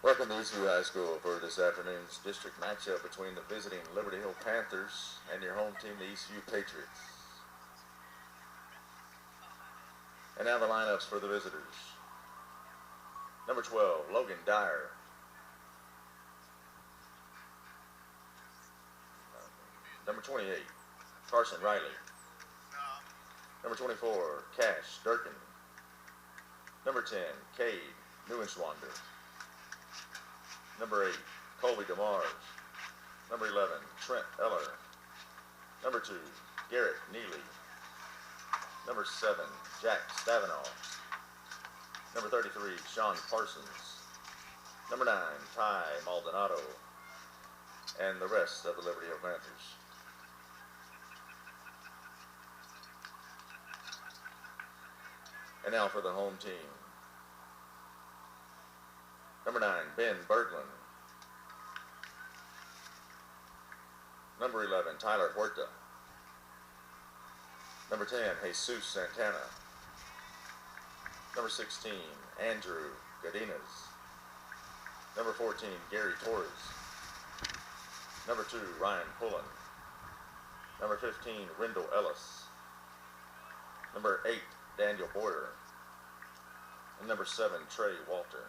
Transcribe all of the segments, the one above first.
Welcome to ECU High School for this afternoon's district matchup between the visiting Liberty Hill Panthers and your home team, the ECU Patriots. And now the lineups for the visitors. Number 12, Logan Dyer. Number 28, Carson Riley. Number 24, Cash Durkin. Number 10, Cade Neuenschwander. Number 8, Colby DeMars. Number 11, Trent Eller. Number 2, Garrett Neely. Number 7, Jack Stavinoff. Number 33, Sean Parsons. Number 9, Ty Maldonado. And the rest of the Liberty Hill Panthers. And now for the home team. Number 9, Ben Berglund. Number 11, Tyler Huerta. Number 10, Jesus Santana. Number 16, Andrew Godinez. Number 14, Gary Torres. Number 2, Ryan Pullen. Number 15, Rendell Ellis. Number 8, Daniel Boyer. And number 7, Trey Walter.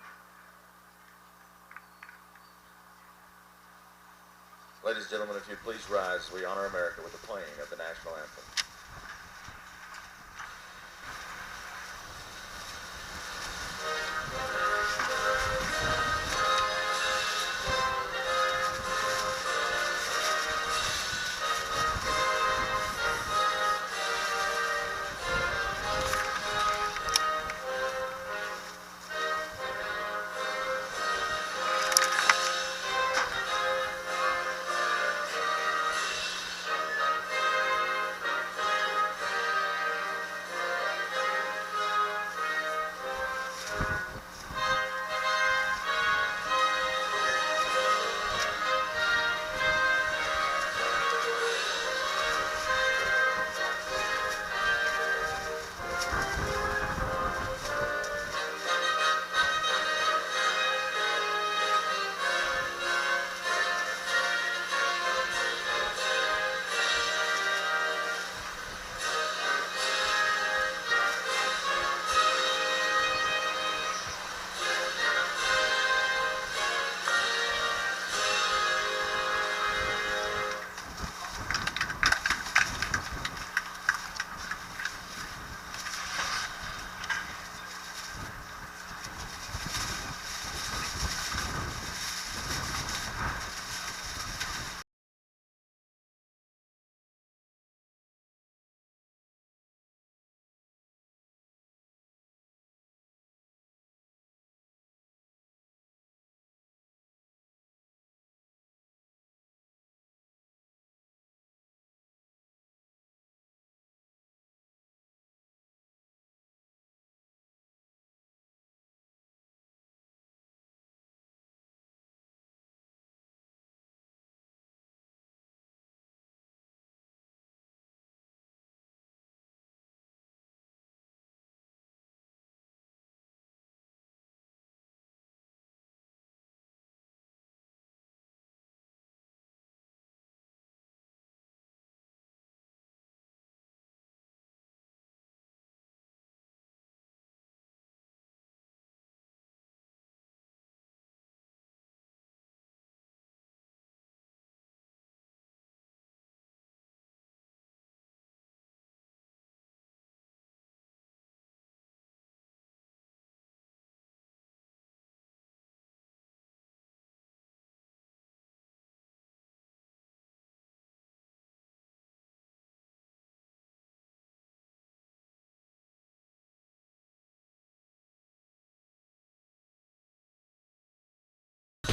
Ladies and gentlemen, if you'd please rise as we honor America with the playing of the national anthem.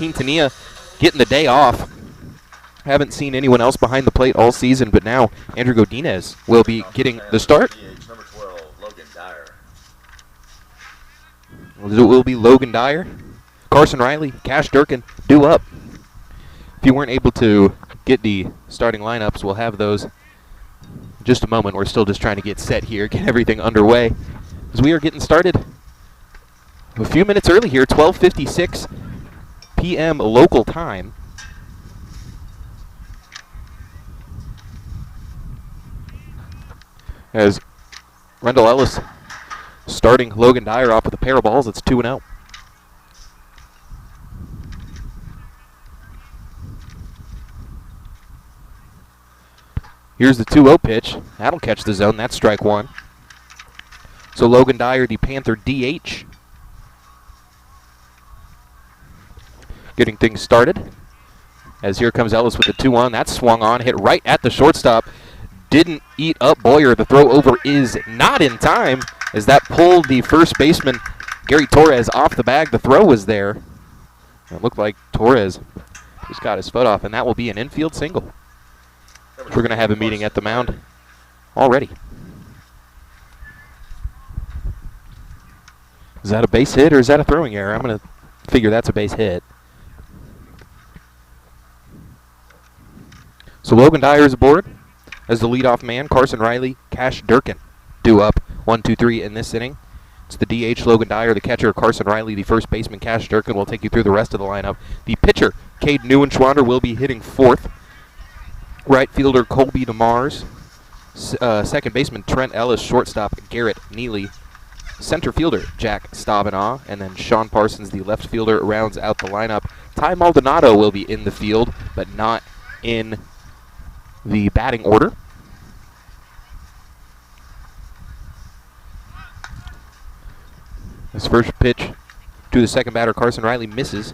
Quintanilla getting the day off. Haven't seen anyone else behind the plate all season, but now Andrew Godinez will be getting the start. Number 12, Logan Dyer. It will be Logan Dyer, Carson Riley, Cash Durkin, due up. If you weren't able to get the starting lineups, we'll have those in just a moment. We're still just trying to get set here, get everything underway as we are getting started a few minutes early here, 12:56. p.m. local time. As Rendell Ellis starting Logan Dyer off with a pair of balls. It's 2-0. Here's the 2-0 pitch. That'll catch the zone. That's strike one. So Logan Dyer, the Panther DH, getting things started. As here comes Ellis with the 2-1. That's swung on, hit right at the shortstop. Didn't eat up Boyer. The throw over is not in time, as that pulled the first baseman, Gary Torres, off the bag. The throw was there. It looked like Torres just got his foot off, and that will be an infield single. We're going to have a meeting at the mound already. Is that a base hit or is that a throwing error? I'm going to figure that's a base hit. So Logan Dyer is aboard as the leadoff man. Carson Riley, Cash Durkin due up 1-2-3 in this inning. It's the DH, Logan Dyer, the catcher, Carson Riley, the first baseman, Cash Durkin. Will take you through the rest of the lineup. The pitcher, Cade Neuenschwander, will be hitting fourth. Right fielder, Colby DeMars. Second baseman, Trent Ellis. Shortstop, Garrett Neely. Center fielder, Jack Stabenow. And then Sean Parsons, the left fielder, rounds out the lineup. Ty Maldonado will be in the field, but not in the batting order. His first pitch to the second batter, Carson Riley, misses,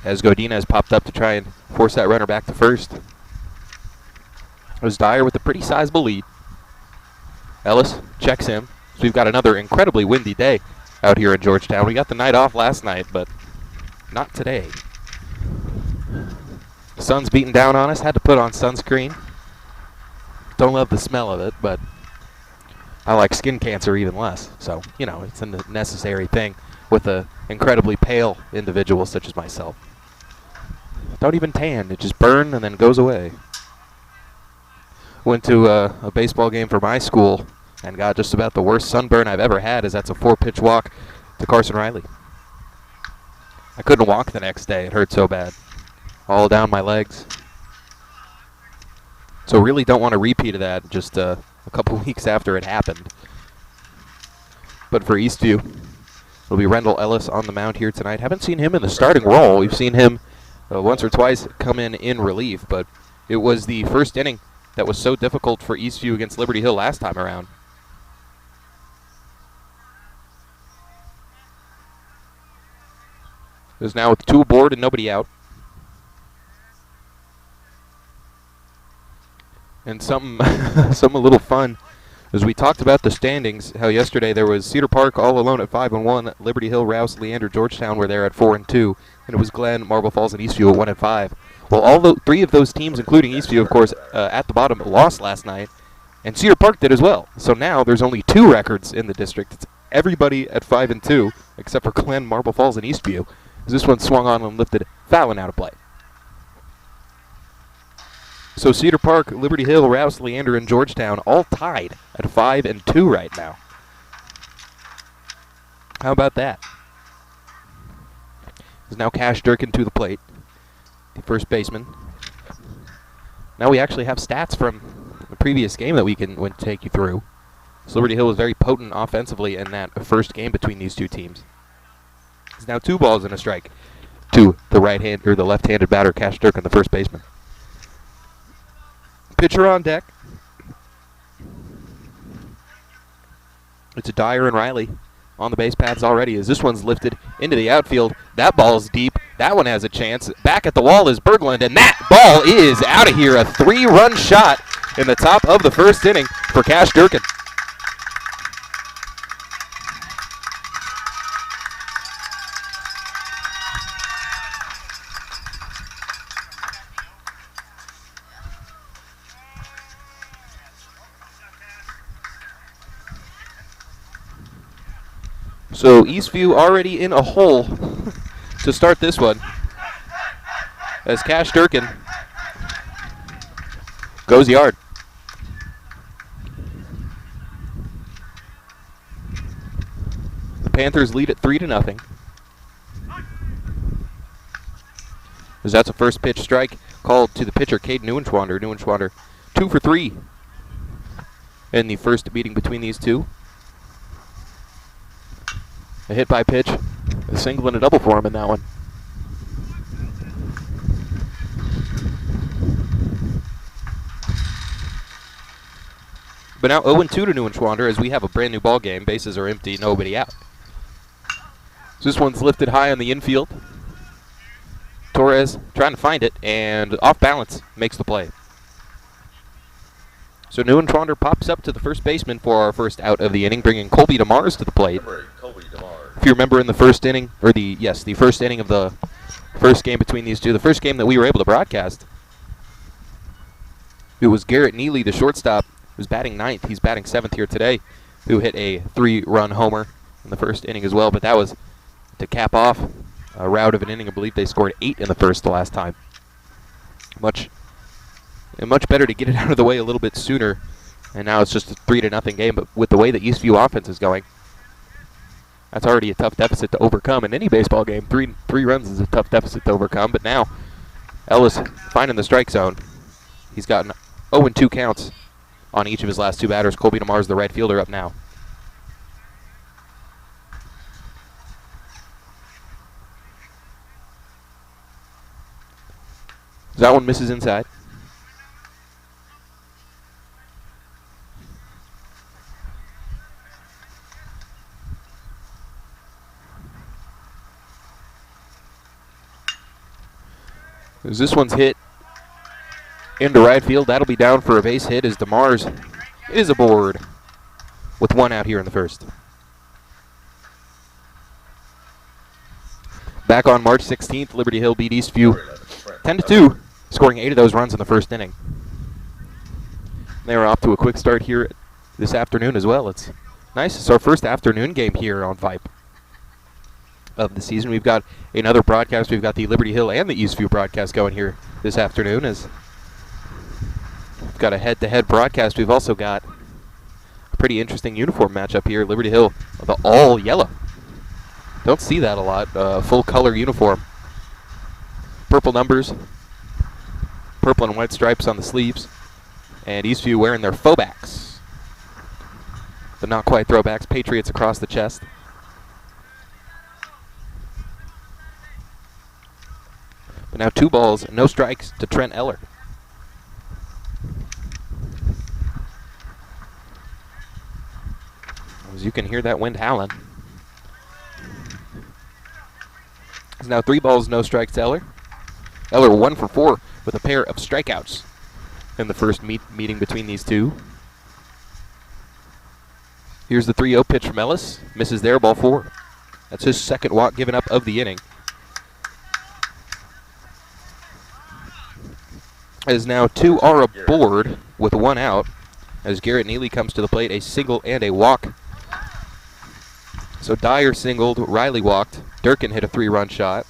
as Godina has popped up to try and force that runner back to first. It was Dyer with a pretty sizable lead. Ellis checks him. So we've got another incredibly windy day out here in Georgetown. We got the night off last night, but not today. The sun's beating down on us. Had to put on sunscreen. Don't love the smell of it, but I like skin cancer even less. So, you know, it's a necessary thing with an incredibly pale individual such as myself. Don't even tan. It just burns and then goes away. Went to a baseball game for my school and got just about the worst sunburn I've ever had, as that's a 4-pitch walk to Carson Riley. I couldn't walk the next day. It hurt so bad. All down my legs. So really don't want a repeat of that just a couple weeks after it happened. But for Eastview, it'll be Rendell Ellis on the mound here tonight. Haven't seen him in the starting role. We've seen him once or twice come in relief, but it was the first inning that was so difficult for Eastview against Liberty Hill last time around. There's now with 2 aboard and nobody out. And something a little fun, as we talked about the standings, how yesterday there was Cedar Park all alone at 5-1, Liberty Hill, Rouse, Leander, Georgetown were there at 4-2, and it was Glenn, Marble Falls, and Eastview at 1-5. Well, all 3 of those teams, including Eastview, of course, at the bottom, lost last night, and Cedar Park did as well. So now there's only 2 records in the district. It's everybody at 5-2, except for Glenn, Marble Falls, and Eastview. As this one swung on and lifted, foul and out of play. So Cedar Park, Liberty Hill, Rouse, Leander, and Georgetown all tied at 5-2 right now. How about that? There's now Cash Durkin to the plate, the first baseman. Now we actually have stats from the previous game that we can take you through. So Liberty Hill was very potent offensively in that first game between these two teams. It's now 2 balls and a strike to the the left-handed batter, Cash Durkin, the first baseman. Pitcher on deck. It's a Dyer and Riley on the base paths already, as this one's lifted into the outfield. That ball's deep. That one has a chance. Back at the wall is Berglund, and that ball is out of here. A 3-run shot in the top of the first inning for Cash Durkin. So Eastview already in a hole to start this one, as Cash Durkin goes yard. The Panthers lead at 3-0. as that's a first pitch strike called to the pitcher, Cade Neuenschwander. Neuenschwander 2 for 3 in the first meeting between these two. A hit by pitch, a single and a double for him in that one. But now 0-2 to Neuenschwander as we have a brand new ball game. Bases are empty, nobody out. So this one's lifted high on the infield. Torres trying to find it, and off balance makes the play. So Neuenschwander pops up to the first baseman for our first out of the inning, bringing Colby DeMars to the plate. If you remember in the first inning, or the first inning of the first game between these two, the first game that we were able to broadcast, it was Garrett Neely, the shortstop, who's batting ninth. He's batting seventh here today, who hit a 3-run homer in the first inning as well. But that was to cap off a rout of an inning. I believe they scored 8 in the first the last time. Much better to get it out of the way a little bit sooner. And now it's just a 3-0 game. But with the way the Eastview offense is going, that's already a tough deficit to overcome in any baseball game. Three runs is a tough deficit to overcome. But now Ellis finding the strike zone. He's gotten 0-2 counts on each of his last two batters. Colby DeMars, the right fielder, up now. That one misses inside. As this one's hit into right field, that'll be down for a base hit as DeMars is aboard with one out here in the first. Back on March 16th, Liberty Hill beat Eastview 10-2, scoring 8 of those runs in the first inning. They were off to a quick start here this afternoon as well. It's nice. It's our first afternoon game here on Vype of the season. We've got another broadcast. We've got the Liberty Hill and the Eastview broadcast going here this afternoon. As we've got a head-to-head broadcast. We've also got a pretty interesting uniform matchup here. Liberty Hill, the all yellow. Don't see that a lot. Full color uniform. Purple numbers, purple and white stripes on the sleeves, and Eastview wearing their faux backs, but not quite throwbacks. Patriots across the chest. But now 2 balls, no strikes to Trent Eller. As you can hear that wind howling. It's now 3 balls, no strikes to Eller. Eller 1 for 4 with a pair of strikeouts in the first meeting between these two. Here's the 3-0 pitch from Ellis. Misses there, ball 4. That's his second walk given up of the inning. As now 2 are aboard with 1 out as Garrett Neely comes to the plate, a single and a walk. So Dyer singled, Riley walked, Durkin hit a 3-run shot.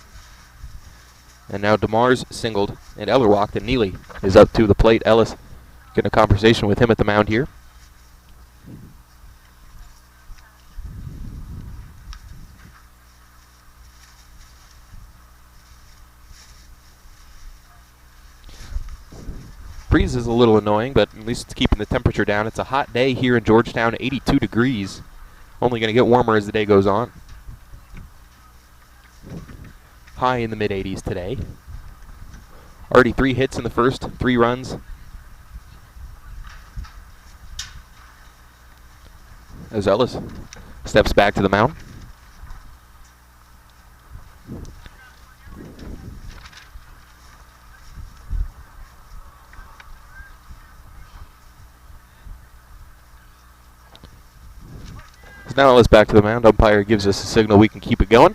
And now DeMars singled, and Eller walked, and Neely is up to the plate. Ellis getting a conversation with him at the mound here. Breeze is a little annoying, but at least it's keeping the temperature down. It's a hot day here in Georgetown, 82 degrees. Only going to get warmer as the day goes on. High in the mid-80s today. Already 3 hits in the first, 3 runs. As Ellis steps back to the mound. So now Ellis back to the mound. Umpire gives us a signal we can keep it going.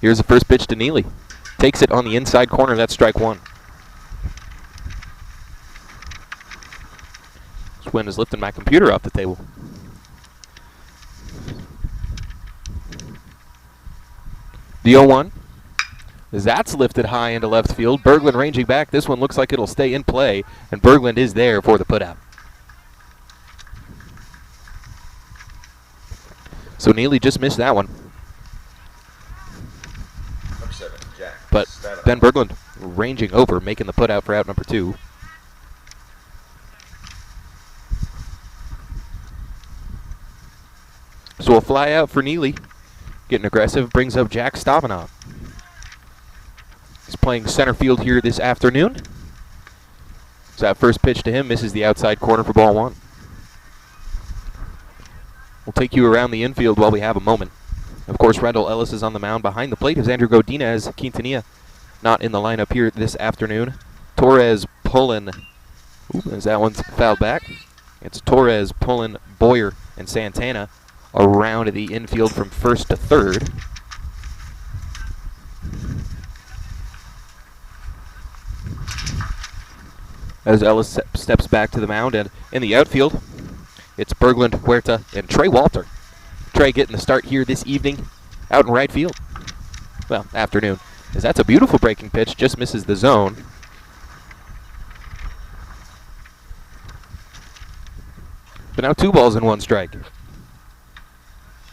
Here's the first pitch to Neely. Takes it on the inside corner. That's strike 1. This wind is lifting my computer off the table. The 0-1. That's lifted high into left field. Berglund ranging back. This one looks like it'll stay in play, and Berglund is there for the putout. So Neely just missed that one. But Ben Berglund ranging over, making the put out for out number 2. So we'll fly out for Neely. Getting aggressive, brings up Jack Stavenov. He's playing center field here this afternoon. So that first pitch to him misses the outside corner for ball 1. We'll take you around the infield while we have a moment. Of course, Rendell Ellis is on the mound. Behind the plate is Andrew Godinez. Quintanilla not in the lineup here this afternoon. Torres, Pullen. Ooh, as that one's fouled back. It's Torres, Pullen, Boyer, and Santana around the infield from first to third. As Ellis steps back to the mound, and in the outfield, it's Berglund, Huerta, and Trey Walter. Trey getting the start here this evening out in right field. Well, afternoon, as that's a beautiful breaking pitch, just misses the zone. But now 2 balls and 1 strike.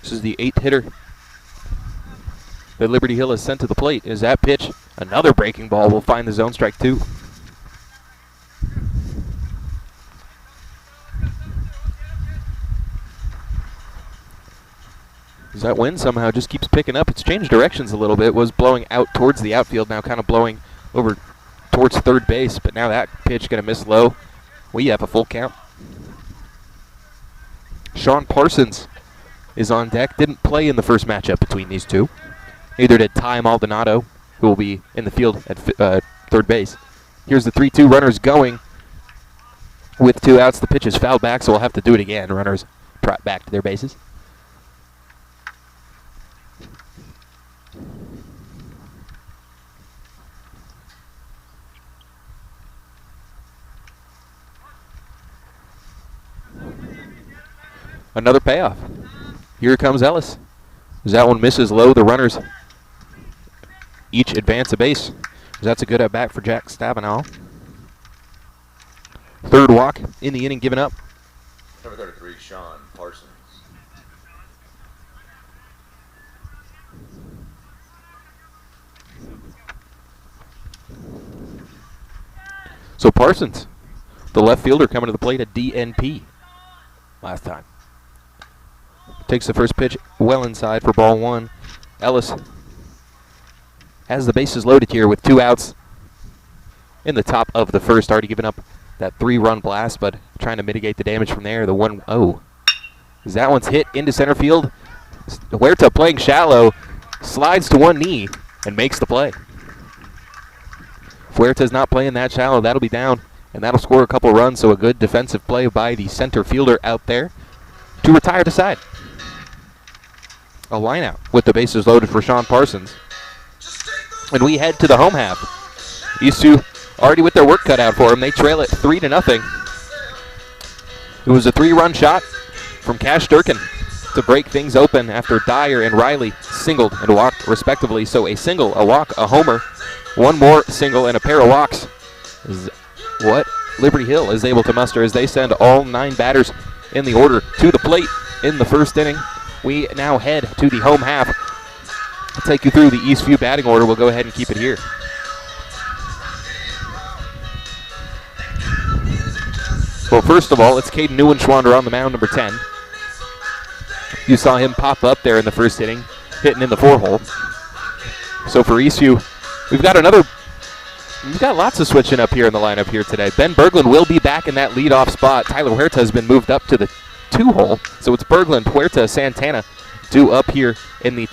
This is the 8th hitter that Liberty Hill has sent to the plate. Is that pitch? Another breaking ball will find the zone, strike 2. As that wind somehow just keeps picking up. It's changed directions a little bit. It was blowing out towards the outfield, now kind of blowing over towards third base. But now that pitch going to miss low. We have a full count. Sean Parsons is on deck. Didn't play in the first matchup between these two. Neither did Ty Maldonado, who will be in the field at third base. Here's the 3-2 runners going with 2 outs. The pitch is fouled back, so we'll have to do it again. Runners trot back to their bases. Another payoff. Here comes Ellis. As that one misses low, the runners each advance a base. That's a good at-bat for Jack Stavenall. 3rd walk in the inning given up. Number 33, Sean Parsons. So Parsons, the left fielder, coming to the plate at DNP last time. Takes the first pitch well inside for ball 1. Ellis has the bases loaded here with 2 outs in the top of the first. Already given up that 3-run blast, but trying to mitigate the damage from there. The 1-0. As that one's hit into center field. Huerta playing shallow, slides to one knee and makes the play. Huerta's not playing that shallow. That'll be down, and that'll score a couple runs. So a good defensive play by the center fielder out there to retire the side. A line out with the bases loaded for Sean Parsons. And we head to the home half. These two already with their work cut out for them. They trail it 3-0. It was a 3-run shot from Cash Durkin to break things open after Dyer and Riley singled and walked respectively. So a single, a walk, a homer, 1 more single, and a pair of walks is what Liberty Hill is able to muster as they send all 9 batters in the order to the plate in the first inning. We now head to the home half. I'll take you through the Eastview batting order. We'll go ahead and keep it here. Well, first of all, it's Caden Neuenschwander on the mound, number 10. You saw him pop up there in the first inning, hitting in the 4-hole. So for Eastview, we've got lots of switching up here in the lineup here today. Ben Berglund will be back in that leadoff spot. Tyler Huerta has been moved up to the 2-hole. So it's Berglund, Huerta, Santana due up here in the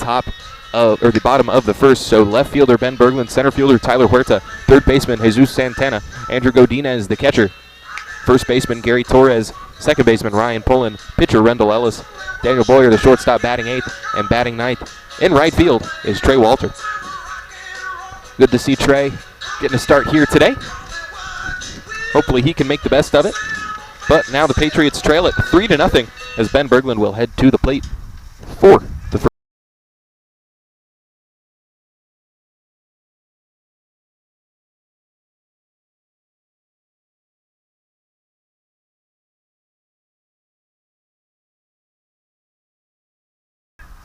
the bottom of the first. So left fielder Ben Berglund, center fielder Tyler Huerta, third baseman Jesus Santana, Andrew Godinez the catcher, first baseman Gary Torres, second baseman Ryan Pullen, pitcher Rendell Ellis, Daniel Boyer the shortstop batting 8th, and batting 9th in right field is Trey Walter. Good to see Trey getting a start here today. Hopefully he can make the best of it. But now the Patriots trail it 3-0 as Ben Berglund will head to the plate for the first.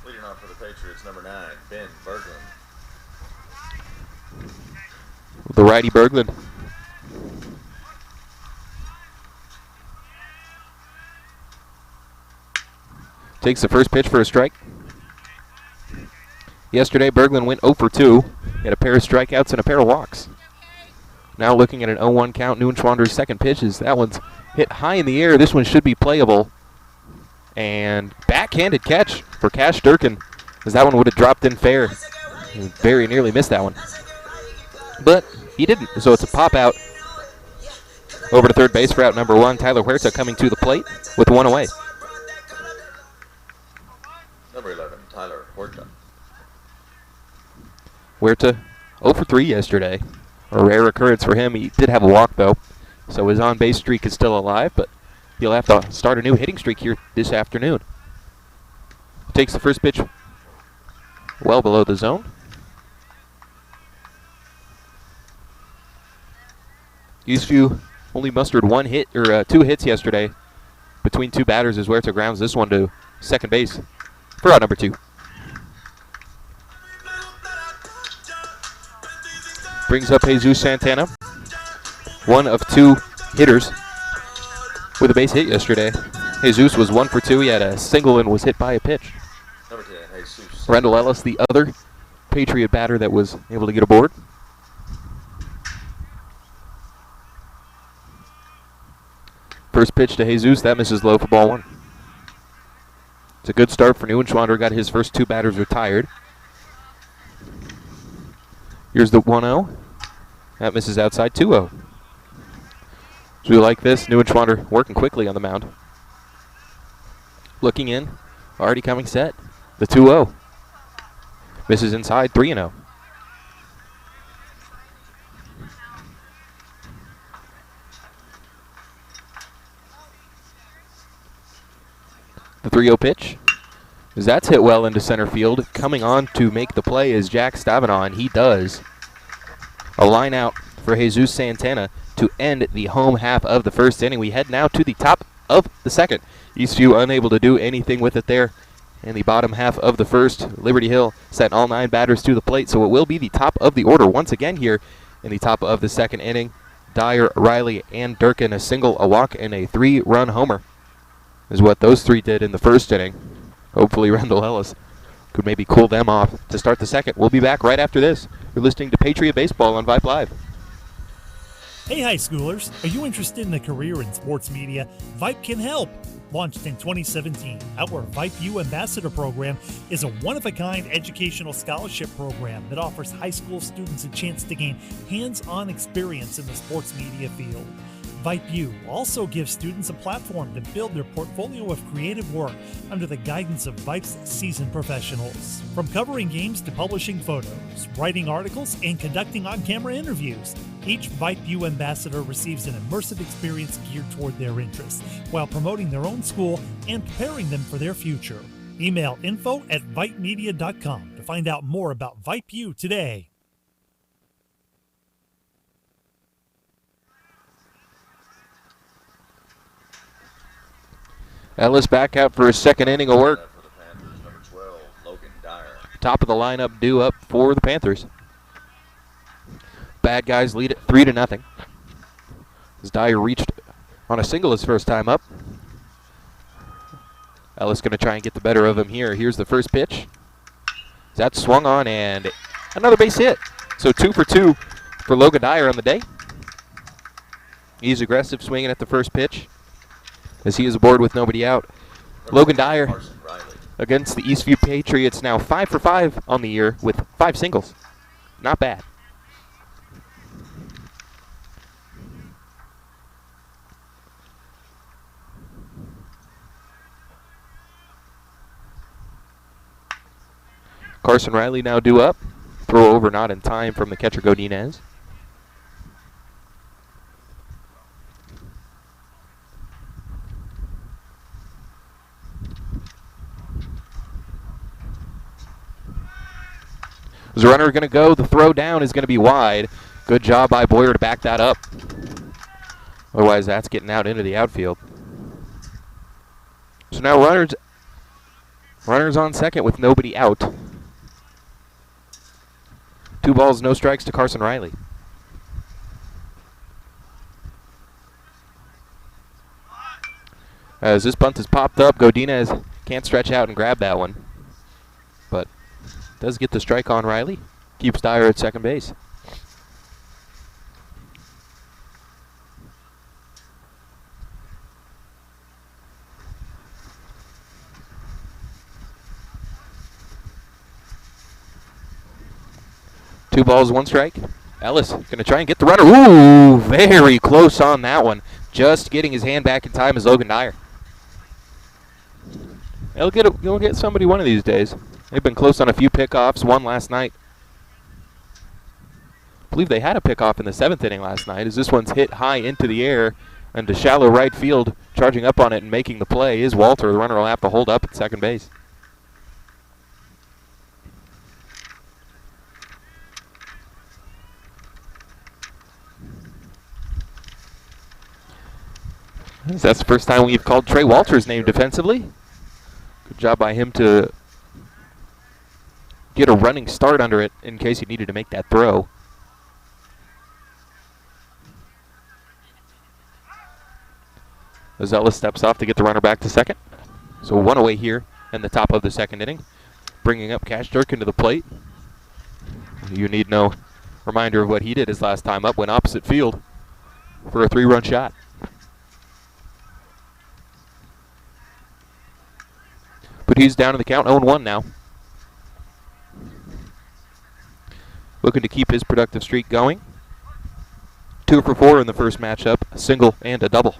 Leading off for the Patriots, number 9, Ben Berglund. The righty Berglund. Takes the first pitch for a strike. Yesterday, Berglund went 0 for 2. He had a pair of strikeouts and a pair of walks. Now looking at an 0-1 count, Neuenschwander's second pitch is that one's hit high in the air. This one should be playable. And backhanded catch for Cash Durkin, as that one would have dropped in fair. He very nearly missed that one. But he didn't, so it's a pop out over to third base for out number 1. Tyler Huerta coming to the plate with one away. Number 11, Tyler Huerta. Huerta 0 for 3 yesterday. A rare occurrence for him. He did have a walk, though, so his on-base streak is still alive, but he'll have to start a new hitting streak here this afternoon. Takes the first pitch well below the zone. Eastview only mustered two hits yesterday between two batters as Huerta grounds this one to second base for out number 2. Brings up Jesus Santana, one of 2 hitters with a base hit yesterday. Jesus was 1 for 2. He had a single and was hit by a pitch. Number 10, Jesus. Randall Ellis, the other Patriot batter that was able to get aboard. First pitch to Jesus, that misses low for ball 1. It's a good start for Neuenschwander. Got his first 2 batters retired. Here's the 1-0. That misses outside, 2-0. So we like this. Neuenschwander working quickly on the mound. Looking in, already coming set. The 2-0. Misses inside, 3-0. The 3-0 pitch. As that's hit well into center field. Coming on to make the play is Jack Stavanaugh, and he does. A line out for Jesus Santana to end the home half of the first inning. We head now to the top of the second. Eastview unable to do anything with it there in the bottom half of the first. Liberty Hill set all 9 batters to the plate, so it will be the top of the order once again here in the top of the second inning. Dyer, Riley, and Durkin, a single, a walk, and a 3-run homer is what those 3 did in the first inning. Hopefully Randall Ellis could maybe cool them off to start the second. We'll be back right after this. You're listening to Patriot Baseball on Vype Live. Hey high schoolers, are you interested in a career in sports media? Vype can help. Launched in 2017, our Vype U Ambassador Program is a one-of-a-kind educational scholarship program that offers high school students a chance to gain hands-on experience in the sports media field. Vype U also gives students a platform to build their portfolio of creative work under the guidance of Vype's seasoned professionals. From covering games to publishing photos, writing articles, and conducting on-camera interviews, each Vype U ambassador receives an immersive experience geared toward their interests, while promoting their own school and preparing them for their future. Email info@vypemedia.com to find out more about Vype U today. Ellis back out for his second inning of work. For the Panthers, number 12, Logan Dyer. Top of the lineup due up for the Panthers. Bad guys lead it 3-0. As Dyer reached on a single his first time up. Ellis going to try and get the better of him here. Here's the first pitch. That's swung on and another base hit. So 2 for 2 for Logan Dyer on the day. He's aggressive swinging at the first pitch as he is aboard with nobody out. Logan Dyer against the Eastview Patriots now 5 for 5 on the year with 5 singles. Not bad. Carson Riley now due up. Throw over not in time from the catcher Godinez. Is the runner going to go? The throw down is going to be wide. Good job by Boyer to back that up. Otherwise, that's getting out into the outfield. So now runners on second with nobody out. 2 balls, no strikes to Carson Riley. As this bunt is popped up, Godinez can't stretch out and grab that one. But does get the strike on Riley. Keeps Dyer at second base. Two balls, one strike. Ellis going to try and get the runner. Ooh, very close on that one. Just getting his hand back in time is Logan Dyer. He'll get somebody one of these days. They've been close on a few pickoffs, one last night. I believe they had a pickoff in the 7th inning last night, as this one's hit high into the air and to shallow right field. Charging up on it and making the play is Walter. The runner will have to hold up at second base. That's the first time we've called Trey Walter's name defensively. Good job by him to get a running start under it in case he needed to make that throw. As Ellis steps off to get the runner back to second. So one away here in the top of the 2nd inning. Bringing up Cash Durkin to the plate. You need no reminder of what he did his last time up. Went opposite field for a 3-run shot. But he's down in the count, 0-1 now. Looking to keep his productive streak going. 2 for 4 in the first matchup, a single and a double.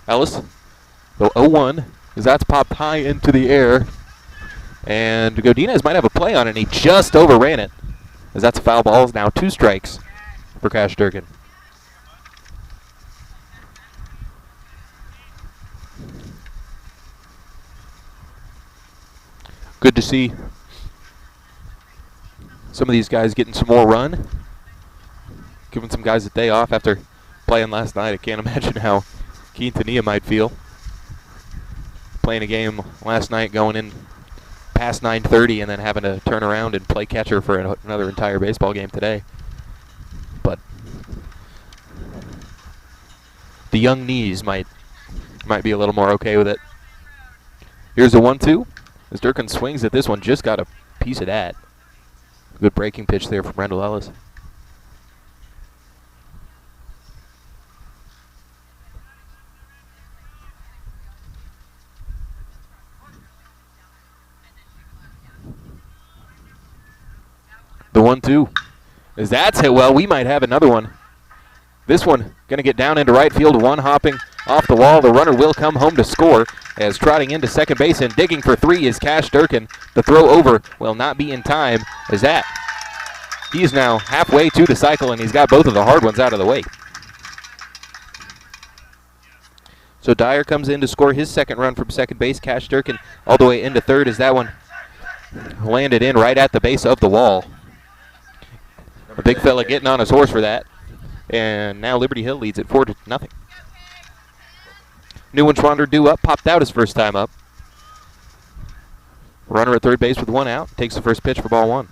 Ellis, the 0-1, as that's popped high into the air. And Godinez might have a play on it, and he just overran it. As that's a foul ball, now 2 strikes for Cash Durkin. Good to see some of these guys getting some more run. Giving some guys a day off after playing last night. I can't imagine how Quintanilla might feel. Playing a game last night, going in past 9:30 and then having to turn around and play catcher for another entire baseball game today. But the young knees might be a little more okay with it. Here's a 1-2. As Durkin swings at this one, just got a piece of that. Good breaking pitch there from Randall Ellis. The 1-2. As that's hit well, we might have another one. This one going to get down into right field, one hopping off the wall. The runner will come home to score, as trotting into second base and digging for 3 is Cash Durkin. The throw over will not be in time, as that he is now halfway to the cycle, and he's got both of the hard ones out of the way. So Dyer comes in to score his second run from second base. Cash Durkin all the way into third, as that one landed in right at the base of the wall. A big fella getting on his horse for that. And now Liberty Hill leads it 4-0. Neuenschwander due up, popped out his first time up. Runner at third base with 1 out. Takes the first pitch for ball 1.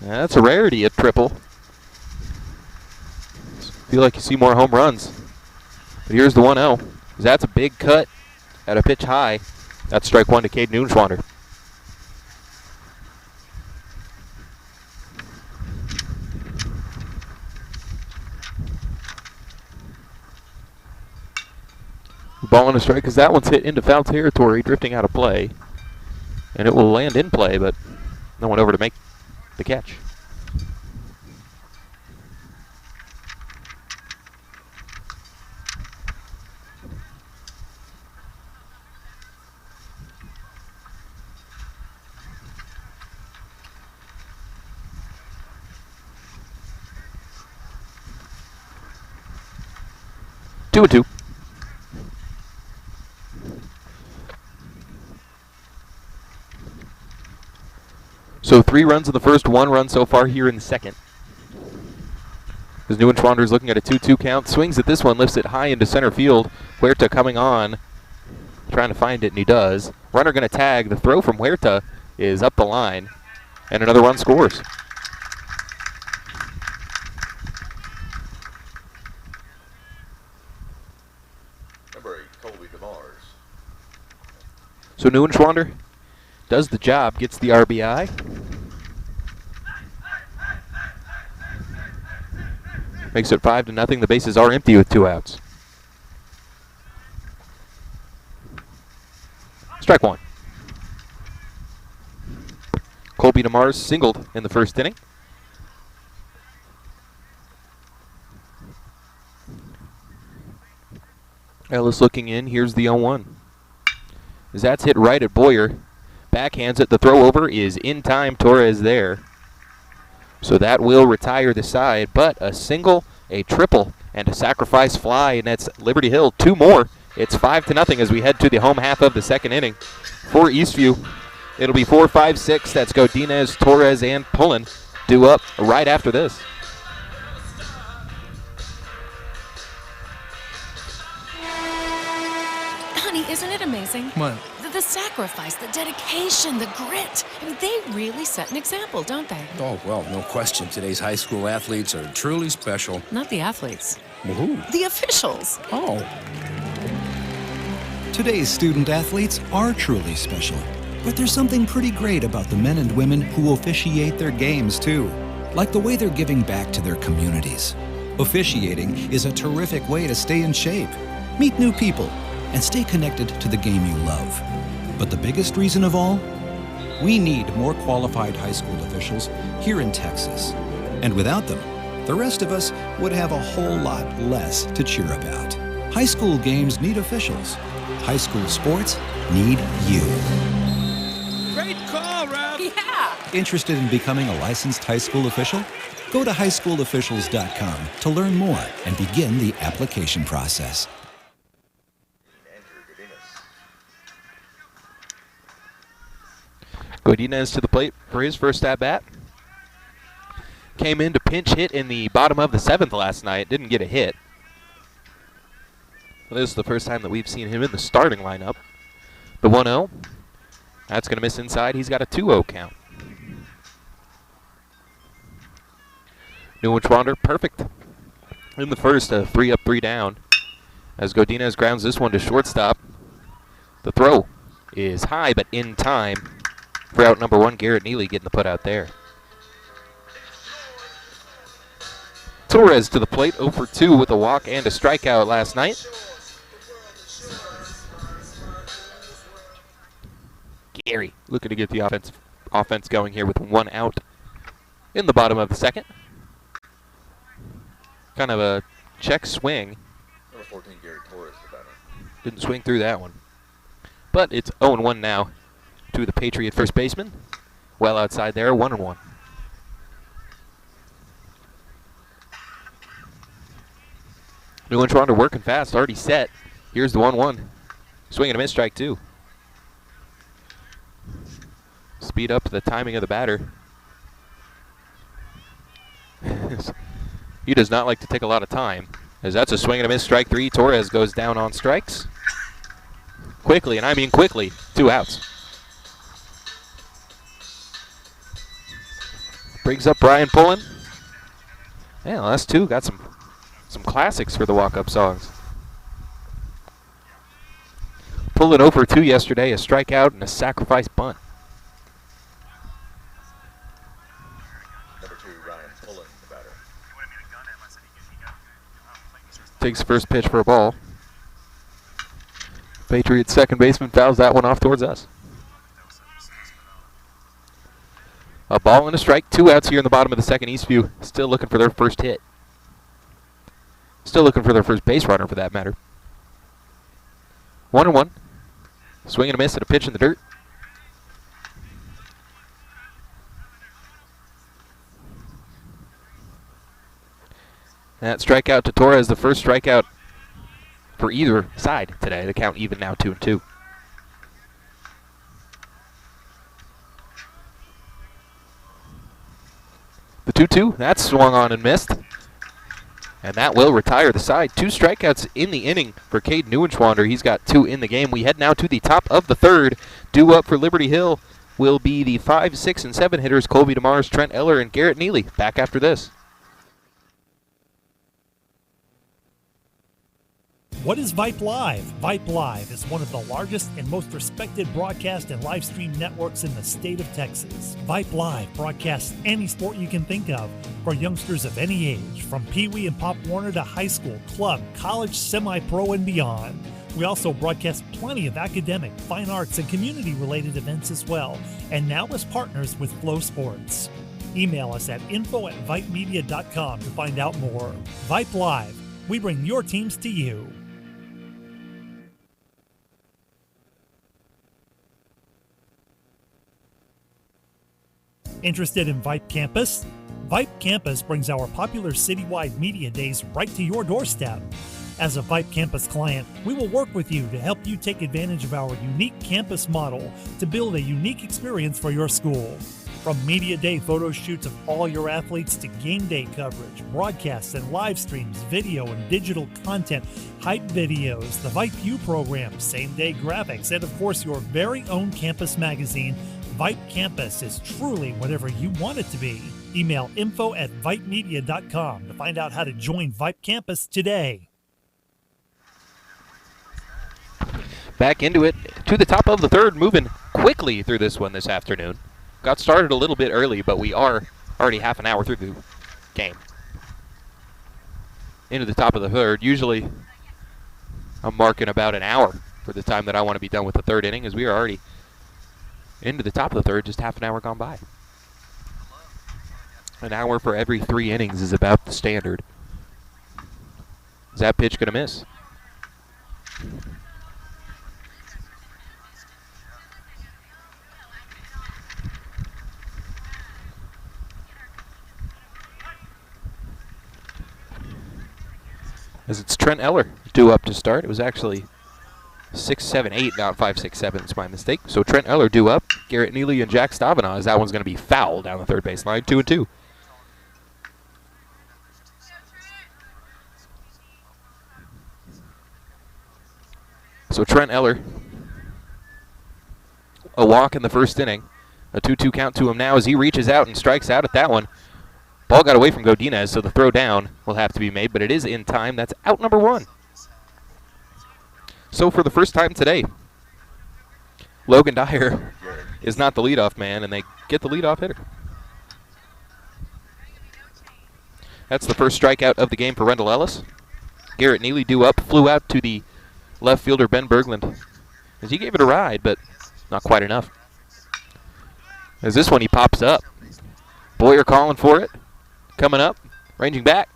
Now that's a rarity at triple. Feel like you see more home runs. But here's the 1-0. That's a big cut at a pitch high. That's strike 1 to Cade Neuenschwander. Ball on a strike, because that one's hit into foul territory, drifting out of play. And it will land in play, but no one over to make the catch. Two and two. So 3 runs in the first, 1 run so far here in the second. As Neuenschwander is looking at a 2-2 count, swings at this one, lifts it high into center field. Huerta coming on, trying to find it, and he does. Runner going to tag. The throw from Huerta is up the line, and another run scores. So Neuenschwander does the job, gets the RBI. Makes it 5-0. The bases are empty with 2 outs. Strike one. Colby DeMars singled in the first inning. Ellis looking in. Here's the 0-1. As that's hit right at Boyer. Backhands it. The throw over is in time. Torres there. So that will retire the side. But a single, a triple, and a sacrifice fly. And that's Liberty Hill. 2 more. It's 5-0 as we head to the home half of the second inning. For Eastview, it'll be 4, 5, 6. That's Godinez, Torres, and Pullen due up right after this. Honey, isn't it amazing? What? The sacrifice, the dedication, the grit. I mean, they really set an example, don't they? Oh, well, no question. Today's high school athletes are truly special. Not the athletes. Well, who? The officials. Oh. Today's student athletes are truly special, but there's something pretty great about the men and women who officiate their games too, like the way they're giving back to their communities. Officiating is a terrific way to stay in shape, meet new people, and stay connected to the game you love. But the biggest reason of all? We need more qualified high school officials here in Texas. And without them, the rest of us would have a whole lot less to cheer about. High school games need officials. High school sports need you. Great call, Ralph. Yeah. Interested in becoming a licensed high school official? Go to highschoolofficials.com to learn more and begin the application process. Godinez to the plate for his first at-bat. Came in to pinch hit in the bottom of the 7th last night. Didn't get a hit. Well, this is the first time that we've seen him in the starting lineup. The 1-0. That's going to miss inside. He's got a 2-0 count. Neuenschwander, perfect. In the first, a 3 up, 3 down. As Godinez grounds this one to shortstop. The throw is high, but in time. For out number 1, Garrett Neely getting the put out there. Torres to the plate, 0 for 2 with a walk and a strikeout last night. Gary looking to get the offense going here with 1 out in the bottom of the 2nd. Kind of a check swing. Number 14, Gary Torres, the batter. Didn't swing through that one. But it's 0-1 now to the Patriot first baseman. Well outside there, 1-1. Neuenschwander working fast, already set. Here's the 1-1. Swing and a miss, strike 2. Speed up the timing of the batter. He does not like to take a lot of time, as that's a swing and a miss, strike 3. Torres goes down on strikes. Quickly, and I mean quickly, 2 outs. Brings up Brian Pullen. Yeah, last 2 got some classics for the walk-up songs. Pullen 0 for 2 yesterday, a strikeout and a sacrifice bunt. Number 2, Ryan Pullen, the batter. Takes the first pitch for a ball. Patriots second baseman fouls that one off towards us. A ball and a strike, 2 outs here in the bottom of the 2nd. Eastview still looking for their first hit. Still looking for their first base runner for that matter. 1-1. Swing and a miss and a pitch in the dirt. That strikeout to Torres, the first strikeout for either side today. The count even now, 2-2. The 2-2, that's swung on and missed. And that will retire the side. 2 strikeouts in the inning for Cade Neuenschwander. He's got 2 in the game. We head now to the top of the 3rd. Due up for Liberty Hill will be the 5, 6, and 7 hitters, Colby DeMars, Trent Eller, and Garrett Neely. Back after this. What is Vype Live? Vype Live is one of the largest and most respected broadcast and live stream networks in the state of Texas. Vype Live broadcasts any sport you can think of for youngsters of any age, from Pee Wee and Pop Warner to high school, club, college, semi-pro, and beyond. We also broadcast plenty of academic, fine arts, and community-related events as well, and now as partners with Flow Sports. Email us at info@vypemedia.com to find out more. Vype Live. We bring your teams to you. Interested in Vype Campus? Vype Campus brings our popular citywide media days right to your doorstep. As a Vype Campus client, we will work with you to help you take advantage of our unique campus model to build a unique experience for your school. From media day photo shoots of all your athletes to game day coverage, broadcasts and live streams, video and digital content, hype videos, the Vype U program, same day graphics, and of course your very own campus magazine, Vype Campus is truly whatever you want it to be. Email info@vypemedia.com to find out how to join Vype Campus today. Back into it to the top of the third, moving quickly through this one this afternoon. Got started a little bit early, but we are already half an hour through the game. Into the top of the third. Usually I'm marking about an hour for the time that I want to be done with the third inning, as we are already into the top of the third, just half an hour gone by. An hour for every 3 innings is about the standard. Is that pitch going to miss? As it's Trent Eller due up to start. It was actually 6-7-8, not 5-6-7. It's my mistake. So Trent Eller due up. Garrett Neely and Jack Stavanaugh, as that one's going to be foul down the third base line. 2-2. So Trent Eller, a walk in the first inning. A 2-2 count to him now as he reaches out and strikes out at that one. Ball got away from Godinez, so the throw down will have to be made, but it is in time. That's out number 1. So for the first time today, Logan Dyer is not the leadoff man, and they get the leadoff hitter. That's the first strikeout of the game for Rendell Ellis. Garrett Neely due up, flew out to the left fielder Ben Berglund, as he gave it a ride, but not quite enough. As this one he pops up. Boyer calling for it. Coming up, ranging back.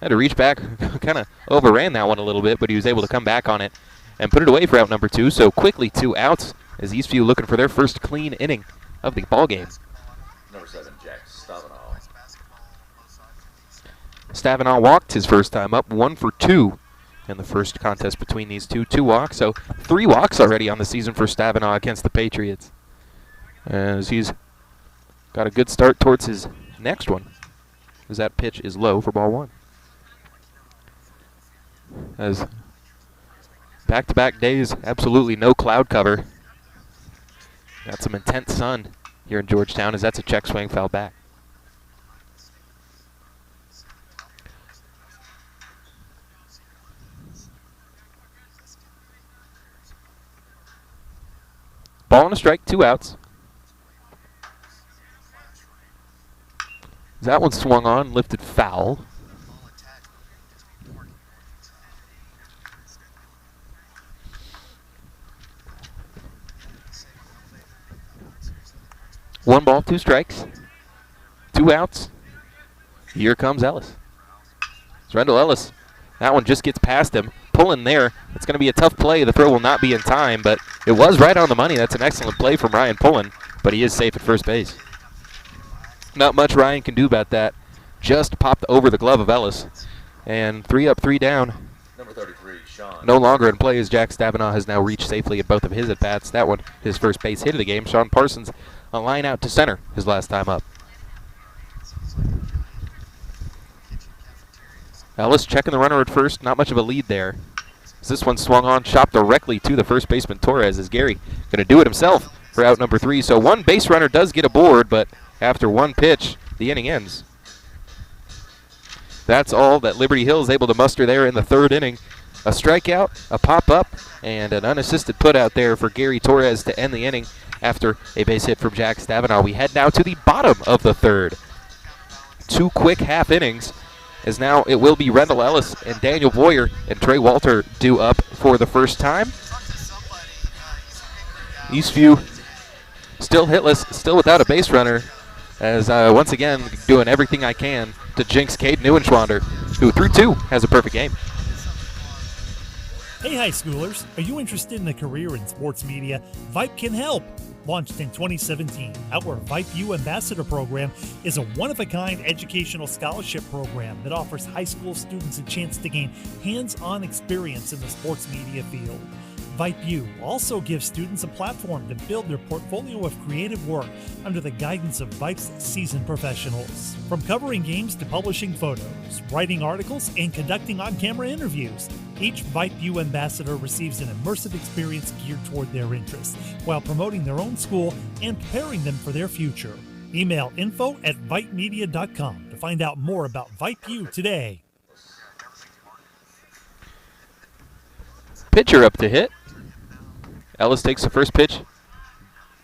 Had to reach back, kind of overran that one a little bit, but he was able to come back on it and put it away for out number 2. So quickly 2 outs as Eastview looking for their first clean inning of the ball game. Number 7, Jack Stavanaugh. Stavanaugh walked his first time up, 1 for 2 in the first contest between these two. 2 walks, so 3 walks already on the season for Stavanaugh against the Patriots, as he's got a good start towards his next one, as that pitch is low for ball 1. As back-to-back days, absolutely no cloud cover. Got some intense sun here in Georgetown, as that's a check swing foul back. Ball and a strike, 2 outs. That one swung on, lifted foul. One ball, 2 strikes, 2 outs. Here comes Ellis. It's Rendell Ellis. That one just gets past him. Pulling there. It's going to be a tough play. The throw will not be in time, but it was right on the money. That's an excellent play from Ryan Pullen, but he is safe at first base. Not much Ryan can do about that. Just popped over the glove of Ellis. And 3 up, 3 down. Number 33, Sean. No longer in play, as Jack Stavanaugh has now reached safely at both of his at-bats. That one, his first base hit of the game. Sean Parsons, a line out to center his last time up. Ellis checking the runner at first. Not much of a lead there. As this one swung on, chopped directly to the first baseman Torres, as Gary going to do it himself for out number 3. So one base runner does get aboard, but after one pitch, the inning ends. That's all that Liberty Hill is able to muster there in the third inning, A strikeout, a pop-up, and an unassisted put-out there for Gary Torres to end the inning after a base hit from Jack Stavanaugh. We head now to the bottom of the third. 2 quick half innings, as now it will be Rendell Ellis and Daniel Boyer and Trey Walter due up for the first time. Eastview still hitless, still without a base runner, as once again doing everything I can to jinx Cade Neuenschwander, who through 2 has a perfect game. Hey high schoolers, are you interested in a career in sports media? Vype can help. Launched in 2017, our Vype U Ambassador Program is a one-of-a-kind educational scholarship program that offers high school students a chance to gain hands-on experience in the sports media field. Vype U also gives students a platform to build their portfolio of creative work under the guidance of Vype's seasoned professionals. From covering games to publishing photos, writing articles, and conducting on-camera interviews, each Vype U ambassador receives an immersive experience geared toward their interests, while promoting their own school and preparing them for their future. Email info@vypemedia.com to find out more about Vype U today. Pitcher up to hit. Ellis takes the first pitch,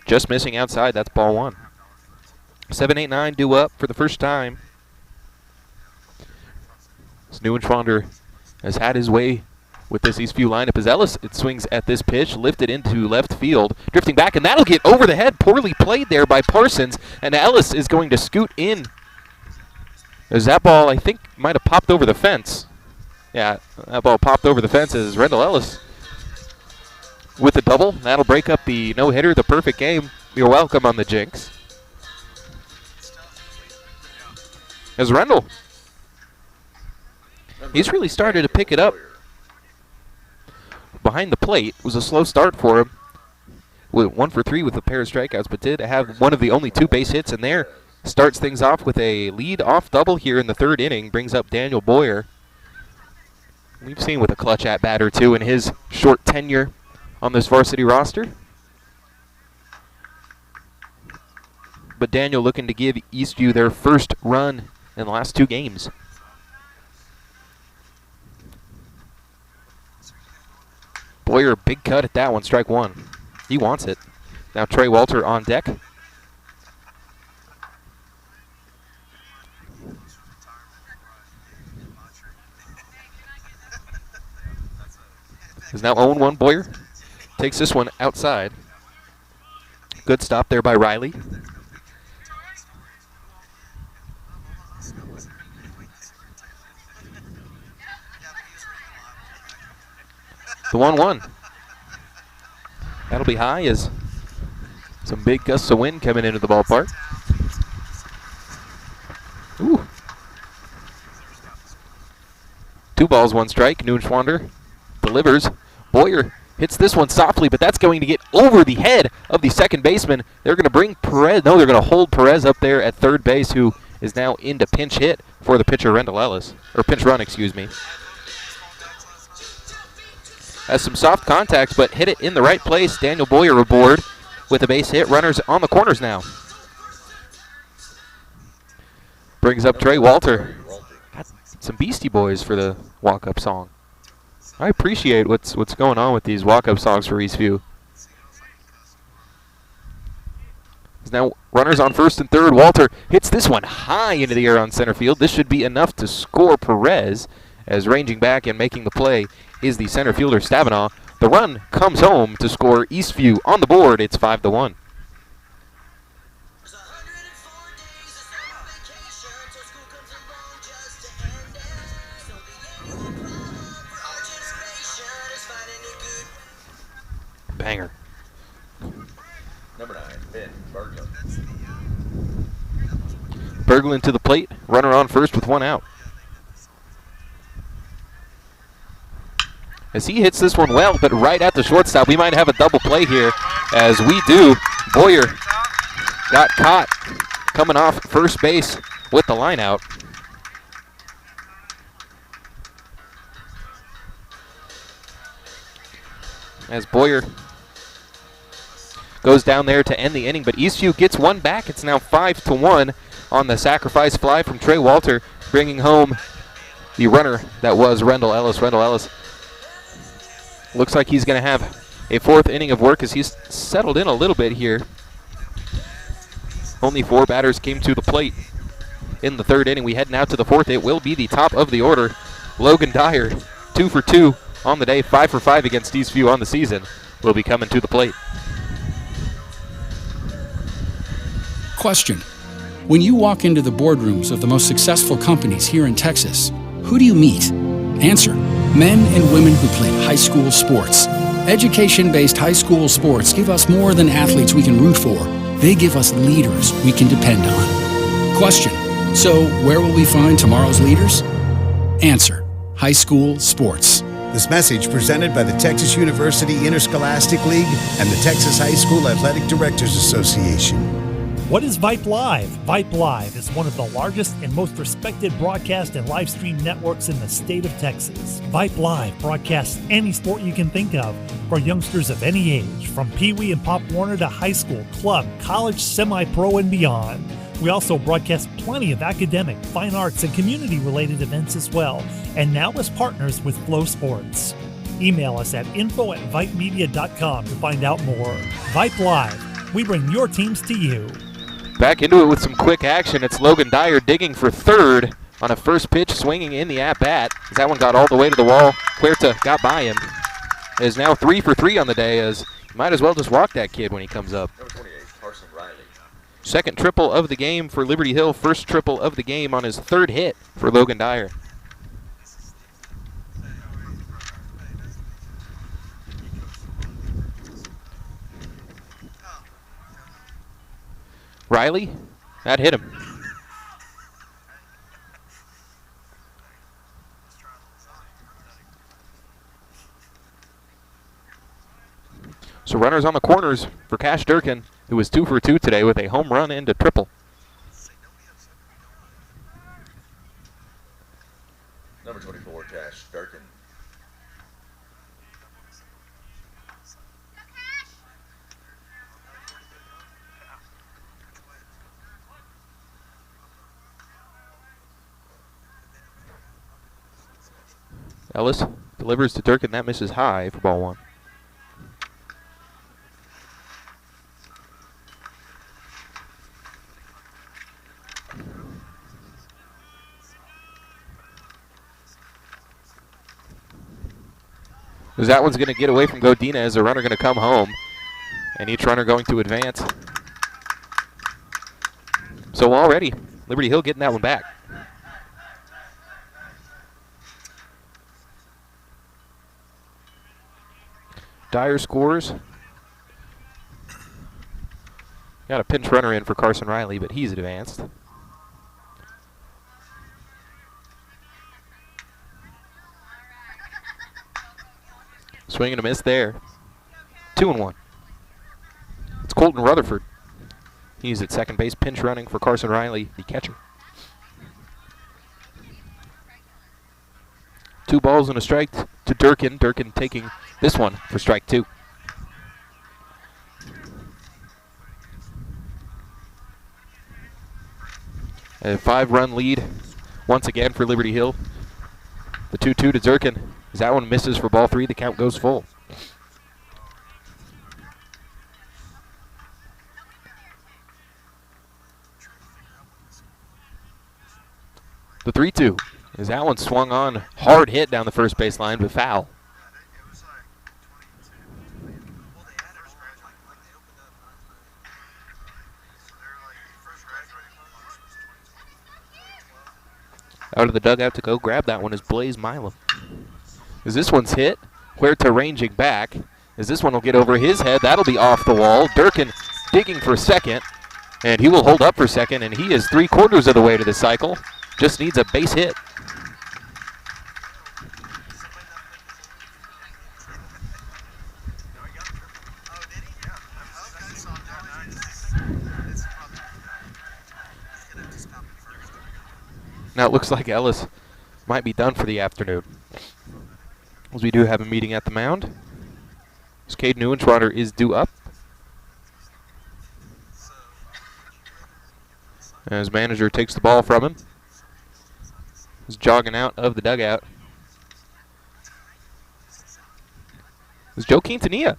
just missing outside. That's ball 1. 7-8-9 due up for the first time. Neuenschwander has had his way with this Eastview lineup as Ellis, it swings at this pitch, lifted into left field, drifting back, and that'll get over the head. Poorly played there by Parsons, and Ellis is going to scoot in. As that ball, I think, might have popped over the fence. Yeah, that ball popped over the fence as Rendell Ellis with a double. That'll break up the no-hitter, the perfect game. You're welcome on the jinx. As Rendell, he's really started to pick it up behind the plate. It was a slow start for him. Went 1 for 3 with a pair of strikeouts, but did have one of the only 2 base hits in there. Starts things off with a lead-off double here in the 3rd inning. Brings up Daniel Boyer. We've seen with a clutch at-bat or 2 in his short tenure on this varsity roster. But Daniel looking to give Eastview their first run in the last 2 games. Boyer, big cut at that one, strike 1. He wants it. Now Trey Walter on deck. Is now 0-1 Boyer. Takes this one outside. Good stop there by Riley. The 1-1. That'll be high as some big gusts of wind coming into the ballpark. Ooh. 2 balls, 1 strike. Neuenschwander delivers. Boyer hits this one softly, but that's going to get over the head of the second baseman. They're going to bring Perez. No, they're going to hold Perez up there at third base, who is now into pinch hit for the pitcher, Rendell Ellis. Or pinch run, excuse me. Has some soft contact, but hit it in the right place. Daniel Boyer aboard with a base hit. Runners on the corners now. Brings up Trey Walter. Got some Beastie Boys for the walk-up song. I appreciate what's going on with these walk-up songs for Eastview. Now runners on first and third. Walter hits this one high into the air on center field. This should be enough to score Perez, as ranging back and making the play is the center fielder Stavanaugh. The run comes home to score Eastview on the board. It's 5-1. Banger. Number 9, Ben Berglund. Berglund to the plate. Runner on first with 1 out. As he hits this one well, but right at the shortstop. We might have a double play here, as we do. Boyer got caught coming off first base with the line out. As Boyer goes down there to end the inning, but Eastview gets one back. It's now 5-1 on the sacrifice fly from Trey Walter, bringing home the runner that was Rendell Ellis. Rendell Ellis Looks like he's going to have a fourth inning of work as he's settled in a little bit here. Only 4 batters came to the plate in the third inning. We head now to the fourth. It will be the top of the order. Logan Dyer, 2 for 2 on the day, 5 for 5 against Eastview on the season, will be coming to the plate. Question. When you walk into the boardrooms of the most successful companies here in Texas, who do you meet? Answer. Men and women who played high school sports. Education-based high school sports give us more than athletes we can root for. They give us leaders we can depend on. Question. So, where will we find tomorrow's leaders? Answer. High school sports. This message presented by the Texas University Interscholastic League and the Texas High School Athletic Directors Association. What is Vype Live? Vype Live is one of the largest and most respected broadcast and live stream networks in the state of Texas. Vype Live broadcasts any sport you can think of for youngsters of any age, from Pee Wee and Pop Warner to high school, club, college, semi-pro, and beyond. We also broadcast plenty of academic, fine arts, and community-related events as well, and now as partners with Flow Sports. Email us at info@vypemedia.com to find out more. Vype Live, we bring your teams to you. Back into it with some quick action. It's Logan Dyer digging for third on a first pitch, swinging in the at-bat. That one got all the way to the wall. Huerta got by him. It is now 3 for 3 on the day, as you might as well just walk that kid when he comes up. Number 28, Carson Riley. Second triple of the game for Liberty Hill. First triple of the game on his third hit for Logan Dyer. Riley, that hit him. So runners on the corners for Cash Durkin, who was 2 for 2 today with a home run and a triple. Number 24, Cash Durkin. Ellis delivers to Durkin. That misses high for ball 1. Because that one's going to get away from Godina as the runner going to come home. And each runner going to advance. So already, Liberty Hill getting that one back. Dyer scores. Got a pinch runner in for Carson Riley, but he's advanced. Swing and a miss there. 2-1. It's Colton Rutherford. He's at second base, pinch running for Carson Riley, the catcher. 2 balls and a strike to Durkin. Durkin taking this one for strike 2. A 5-run lead once again for Liberty Hill. The 2-2 to Durkin. As that one misses for ball 3, the count goes full. The 3-2. As that one swung on, hard hit down the first base line, but foul. Out of the dugout to go grab that one is Blaze Milam. As this one's hit, Huerta ranging back. As this one will get over his head, that'll be off the wall. Durkin digging for second, and he will hold up for second, and he is 3/4 of the way to the cycle. Just needs a base hit. Now it looks like Ellis might be done for the afternoon, as we do have a meeting at the mound. As Cade Neuenschwander is due up. As manager takes the ball from him. He's jogging out of the dugout. It's Joe Quintanilla.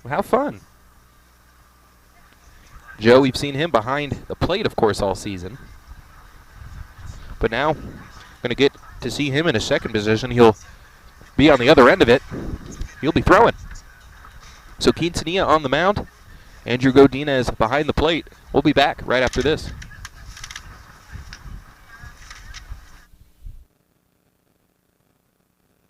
Well, how fun. Joe, we've seen him behind the plate, of course, all season. But now, going to get to see him in a second position. He'll be on the other end of it. He'll be throwing. So Quintanilla on the mound. Andrew Godinez behind the plate. We'll be back right after this.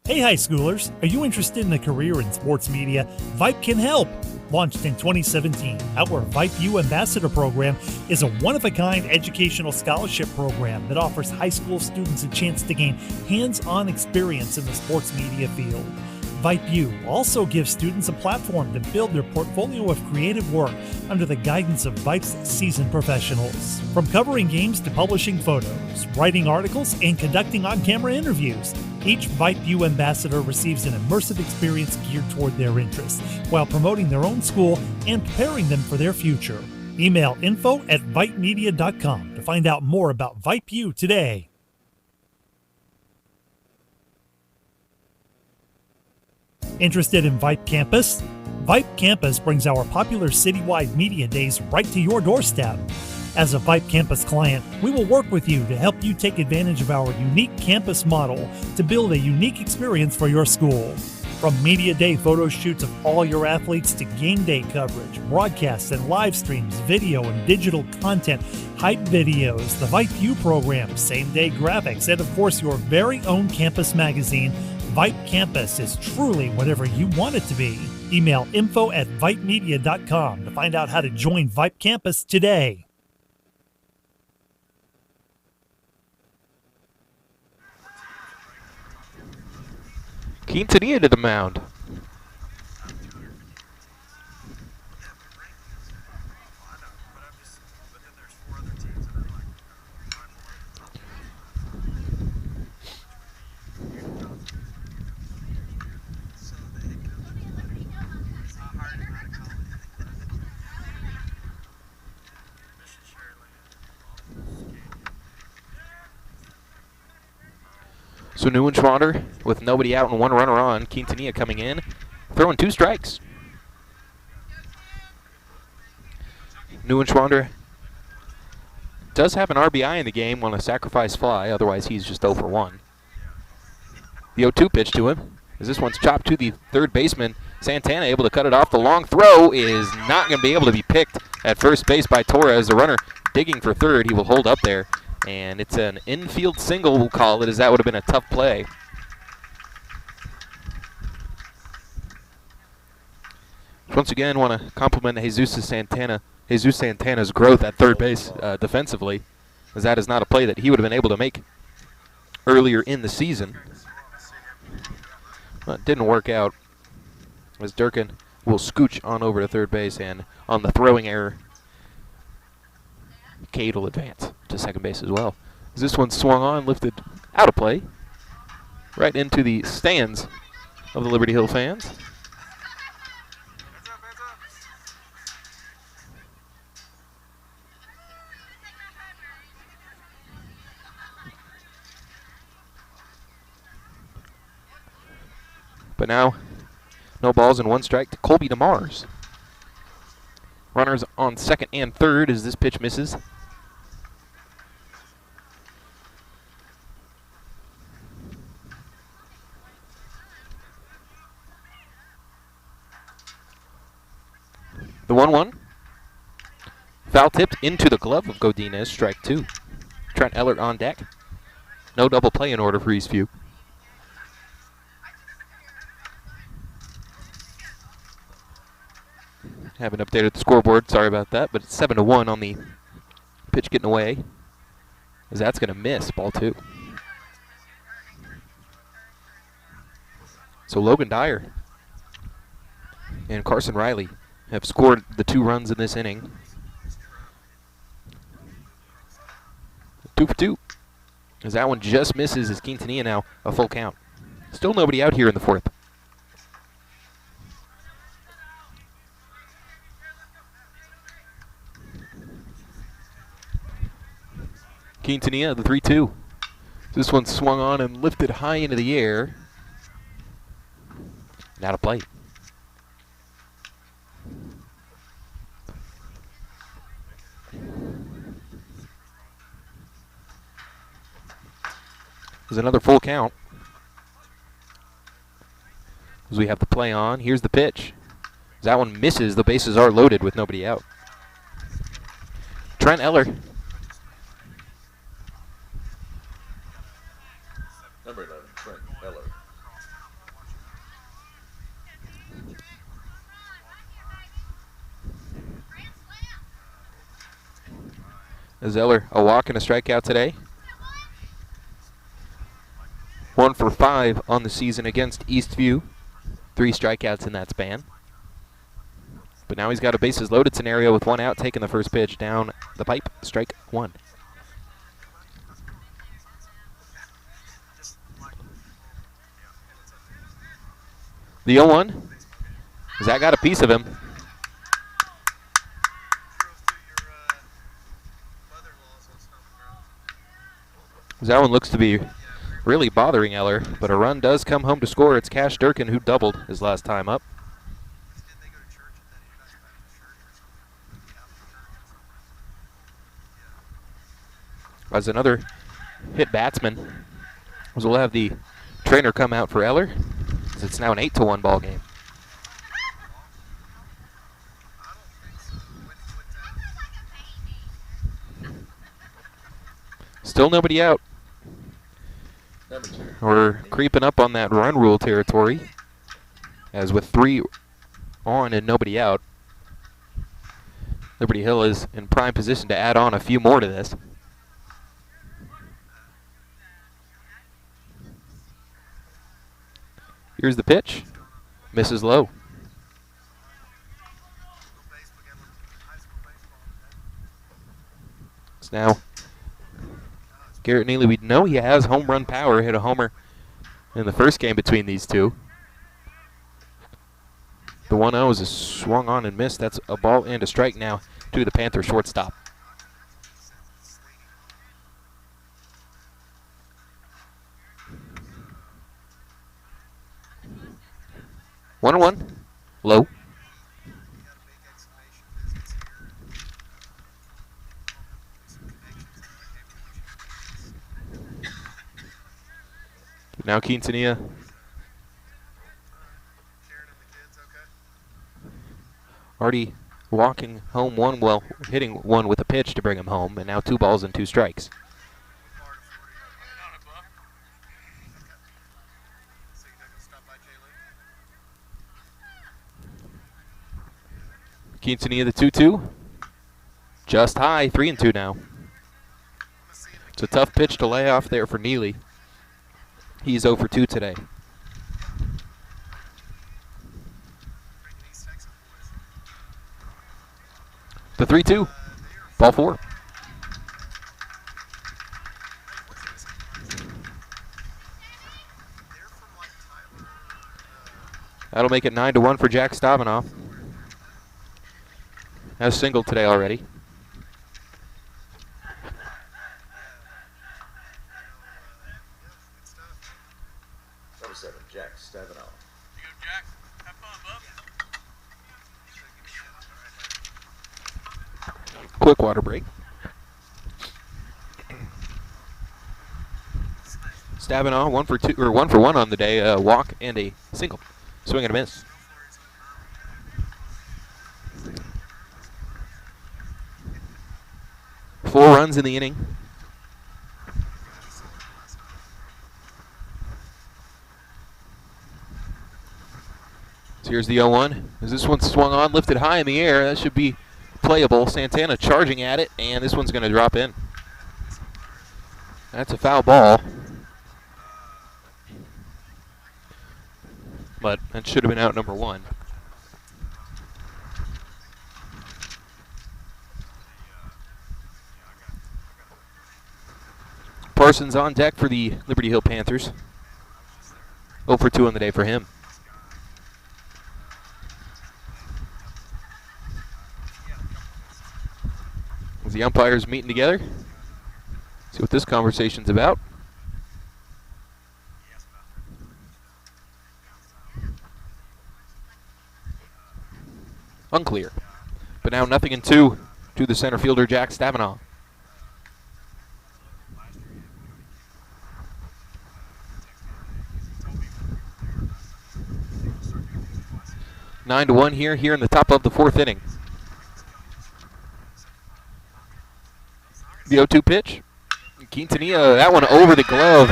Hey high schoolers, are you interested in a career in sports media? Vype can help. Launched in 2017, our Vype U Ambassador Program is a one-of-a-kind educational scholarship program that offers high school students a chance to gain hands-on experience in the sports media field. Vype U also gives students a platform to build their portfolio of creative work under the guidance of Vype's seasoned professionals. From covering games to publishing photos, writing articles, and conducting on-camera interviews, each Vype U ambassador receives an immersive experience geared toward their interests, while promoting their own school and preparing them for their future. Email info@vypemedia.com to find out more about Vype U today. Interested in Vype Campus? Vype Campus brings our popular citywide media days right to your doorstep. As a Vype Campus client, we will work with you to help you take advantage of our unique campus model to build a unique experience for your school. From media day photo shoots of all your athletes to game day coverage, broadcasts and live streams, video and digital content, hype videos, the Vype U program, same-day graphics, and of course your very own campus magazine, Vype Campus is truly whatever you want it to be. Email info@vypemedia.com to find out how to join Vype Campus today. Quintanilla to the mound. So Neuenschwander with nobody out and one runner on. Quintanilla coming in, throwing 2 strikes. Neuenschwander does have an RBI in the game on a sacrifice fly, otherwise he's just 0 for 1. The 0-2 pitch to him, as this one's chopped to the third baseman. Santana able to cut it off. The long throw is not going to be able to be picked at first base by Torres. The runner digging for third. He will hold up there. And it's an infield single, we'll call it, as that would have been a tough play. Once again, want to compliment Jesus Santana's growth at third base defensively, as that is not a play that he would have been able to make earlier in the season. But it didn't work out, as Durkin will scooch on over to third base, and on the throwing error, Cade will advance to second base as well. As this one swung on, lifted out of play, right into the stands of the Liberty Hill fans. But now, no balls and 1 strike to Colby DeMars. Runners on second and third as this pitch misses. The 1-1. Foul tipped into the glove of Godinez, strike 2. Trent Ellert on deck. No double play in order for Eastview. Haven't updated the scoreboard, sorry about that, but it's 7-1 on the pitch getting away, as that's going to miss, ball 2. So Logan Dyer and Carson Riley have scored the 2 runs in this inning. 2 for 2. As that one just misses, as Quintanilla now a full count. Still nobody out here in the 4th. Quintanilla, the 3-2. This one swung on and lifted high into the air. Now to play. There's another full count. As we have the play on. Here's the pitch. As that one misses, the bases are loaded with nobody out. Trent Eller. Number 11, Trent Eller. As Eller, a walk and a strikeout today. 1 for 5 on the season against Eastview. 3 strikeouts in that span. But now he's got a bases loaded scenario with 1 out, taking the first pitch down the pipe. Strike 1. The 0-1. Zach got a piece of him. That one looks to be really bothering Eller, but a run does come home to score. It's Cash Durkin who doubled his last time up. As another hit batsman, as we'll have the trainer come out for Eller, as it's now an 8-1 ball game. Still nobody out. We're creeping up on that run rule territory, as with 3 on and nobody out, Liberty Hill is in prime position to add on a few more to this. Here's the pitch. Misses low. It's now Garrett Neely. We know he has home run power. Hit a homer in the first game between these two. The 1-0 is swung on and missed. That's a ball and a strike now to the Panther shortstop. One low. Now Quintanilla already walking home one, well, hitting one with a pitch to bring him home, and now 2 balls and 2 strikes. Quintanilla the 2-2. Just high, 3-2 now. It's a tough pitch to lay off there for Neely. He's 0 for 2 today. The 3-2. Ball 4. That'll make it 9-1 for Jack Stavinoff. Has singled today already. Number 7, Jack Stavinoff. Quick water break. Stavinoff 1 for 2 or 1 for 1 on the day. A walk and a single. Swing and a miss. Four runs in the inning. So here's the 0-1. As this one swung on, lifted high in the air, that should be playable. Santana charging at it, and this one's going to drop in. That's a foul ball. But that should have been out number 1. Parsons on deck for the Liberty Hill Panthers. 0 for 2 on the day for him. As the umpires meeting together. See what this conversation's about. Unclear. But now 0-2 to the center fielder, Jack Stavanaugh. Nine to 1 here in the top of the fourth inning. The 0-2 pitch. Quintanilla, that one over the glove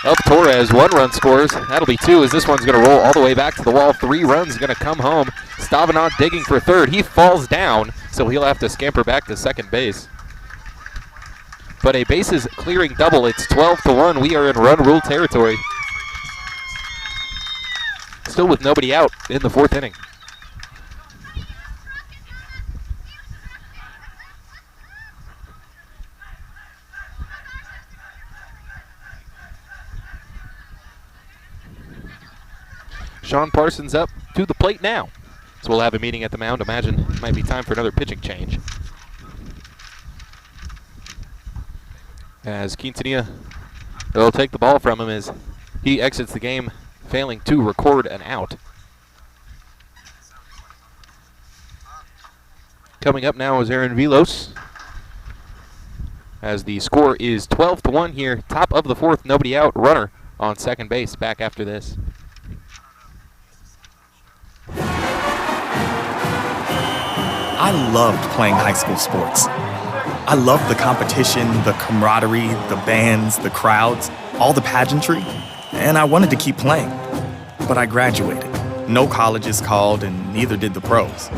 of Torres. 1 run scores. That'll be 2 as this one's going to roll all the way back to the wall. 3 runs going to come home. Stavanaugh digging for third. He falls down, so he'll have to scamper back to second base. But a bases clearing double. It's 12-1. We are in run rule territory. Still with nobody out in the fourth inning. Sean Parsons up to the plate now. So we'll have a meeting at the mound. Imagine it might be time for another pitching change. As Quintanilla will take the ball from him as he exits the game, failing to record an out. Coming up now is Aaron Vilos. As the score is 12-1 here, top of the fourth, nobody out, runner on second base, back after this. I loved playing high school sports. I loved the competition, the camaraderie, the bands, the crowds, all the pageantry, and I wanted to keep playing. But I graduated. No colleges called, and neither did the pros.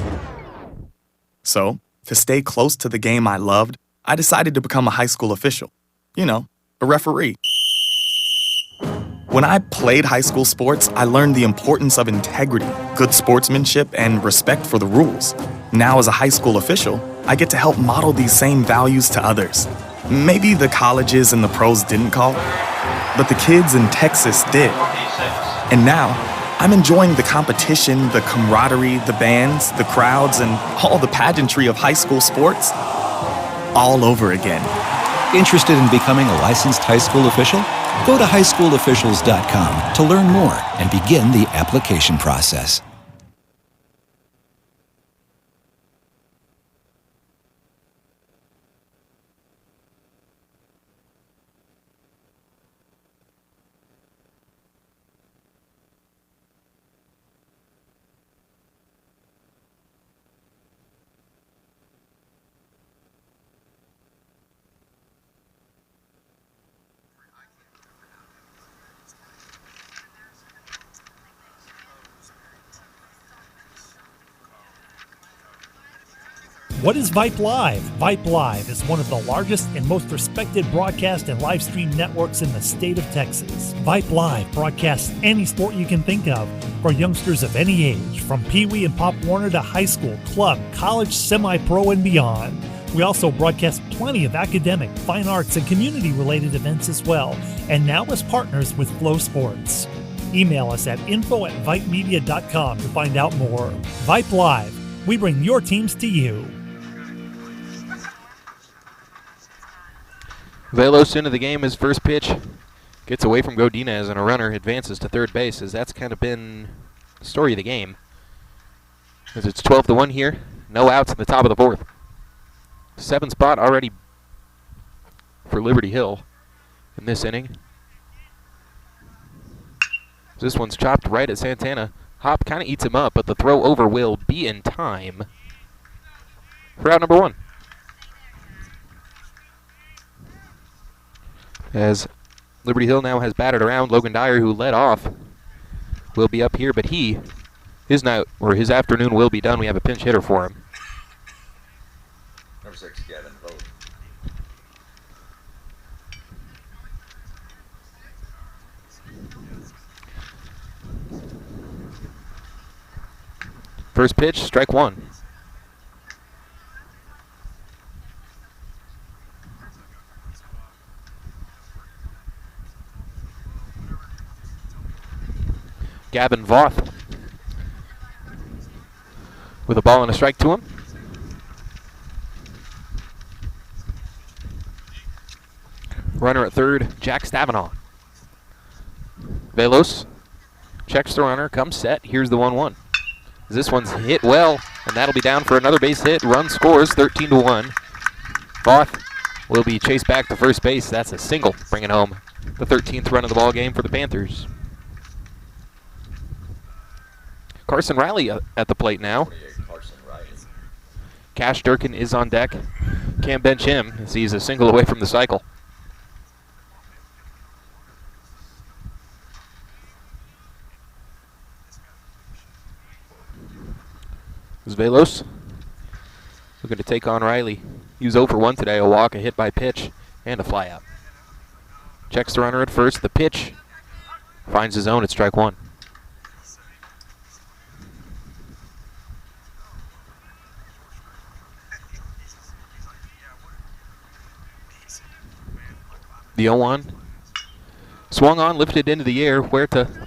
So, to stay close to the game I loved, I decided to become a high school official. You know, a referee. When I played high school sports, I learned the importance of integrity, good sportsmanship, and respect for the rules. Now, as a high school official, I get to help model these same values to others. Maybe the colleges and the pros didn't call, but the kids in Texas did. And now, I'm enjoying the competition, the camaraderie, the bands, the crowds, and all the pageantry of high school sports all over again. Interested in becoming a licensed high school official? Go to highschoolofficials.com to learn more and begin the application process. What is Vype Live? Vype Live is one of the largest and most respected broadcast and live stream networks in the state of Texas. Vype Live broadcasts any sport you can think of for youngsters of any age, from Pee Wee and Pop Warner to high school, club, college, semi-pro, and beyond. We also broadcast plenty of academic, fine arts, and community-related events as well, and now as partners with Flow Sports. Email us at info@vypemedia.com to find out more. Vype Live. We bring your teams to you. Velos into the game. His first pitch gets away from Godinez, and a runner advances to third base, as that's kind of been the story of the game. As it's 12-1 here, no outs in the top of the fourth. 7 spot already for Liberty Hill in this inning. This one's chopped right at Santana. Hop kind of eats him up, but the throw over will be in time for out number 1. As Liberty Hill now has batted around, Logan Dyer, who led off, will be up here, but his afternoon will be done. We have a pinch hitter for him. Number 6, Gavin Vogt. First pitch, strike 1. Gavin Voth with a ball and a strike to him. Runner at third, Jack Stavanaugh. Velos checks the runner, comes set. Here's the 1-1. This one's hit well And that'll be down for another base hit. Run scores 13-1. Voth will be chased back to first base. That's a single, bringing home the 13th run of the ball game for the Panthers. Carson Riley at the plate now. Cash Durkin is on deck. Can't bench him as he's a single away from the cycle. Velos looking to take on Riley. He was 0 for 1 today, a walk, a hit by pitch, and a fly out. Checks the runner at first. The pitch finds his own at strike one. The 0-1. Swung on, lifted into the air. Huerta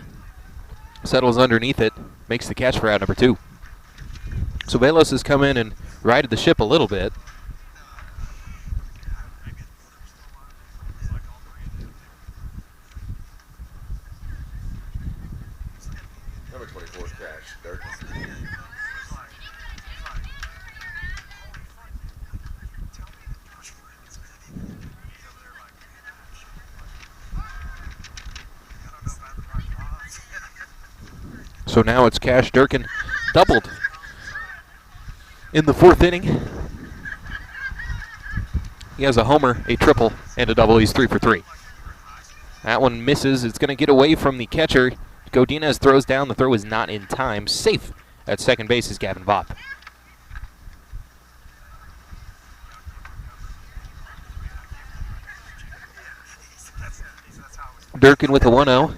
settles underneath it, makes the catch for out number 2. So Velos has come in and righted the ship a little bit. Number 24, Cash Durkin. So now it's Cash Durkin doubled in the 4th inning. He has a homer, a triple, and a double. He's 3 for 3. That one misses. It's going to get away from the catcher. Godinez throws down. The throw is not in time. Safe at second base is Gavin Voth. Durkin with a 1-0.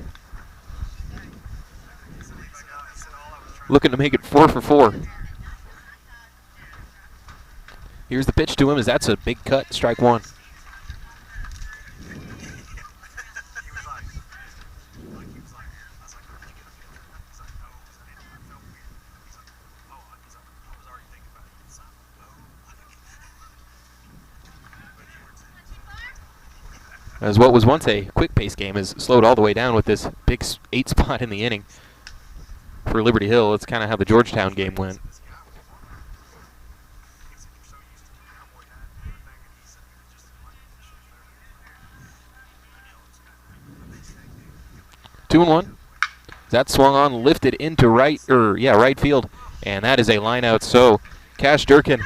Looking to make it 4 for 4. Here's the pitch to him as that's a big cut, strike one. As what was once a quick pace game is slowed all the way down with this big 8 spot in the inning. For Liberty Hill, it's kind of how the Georgetown game went. Two and one. That swung on, lifted into right field, and that is a line out. So Cash Durkin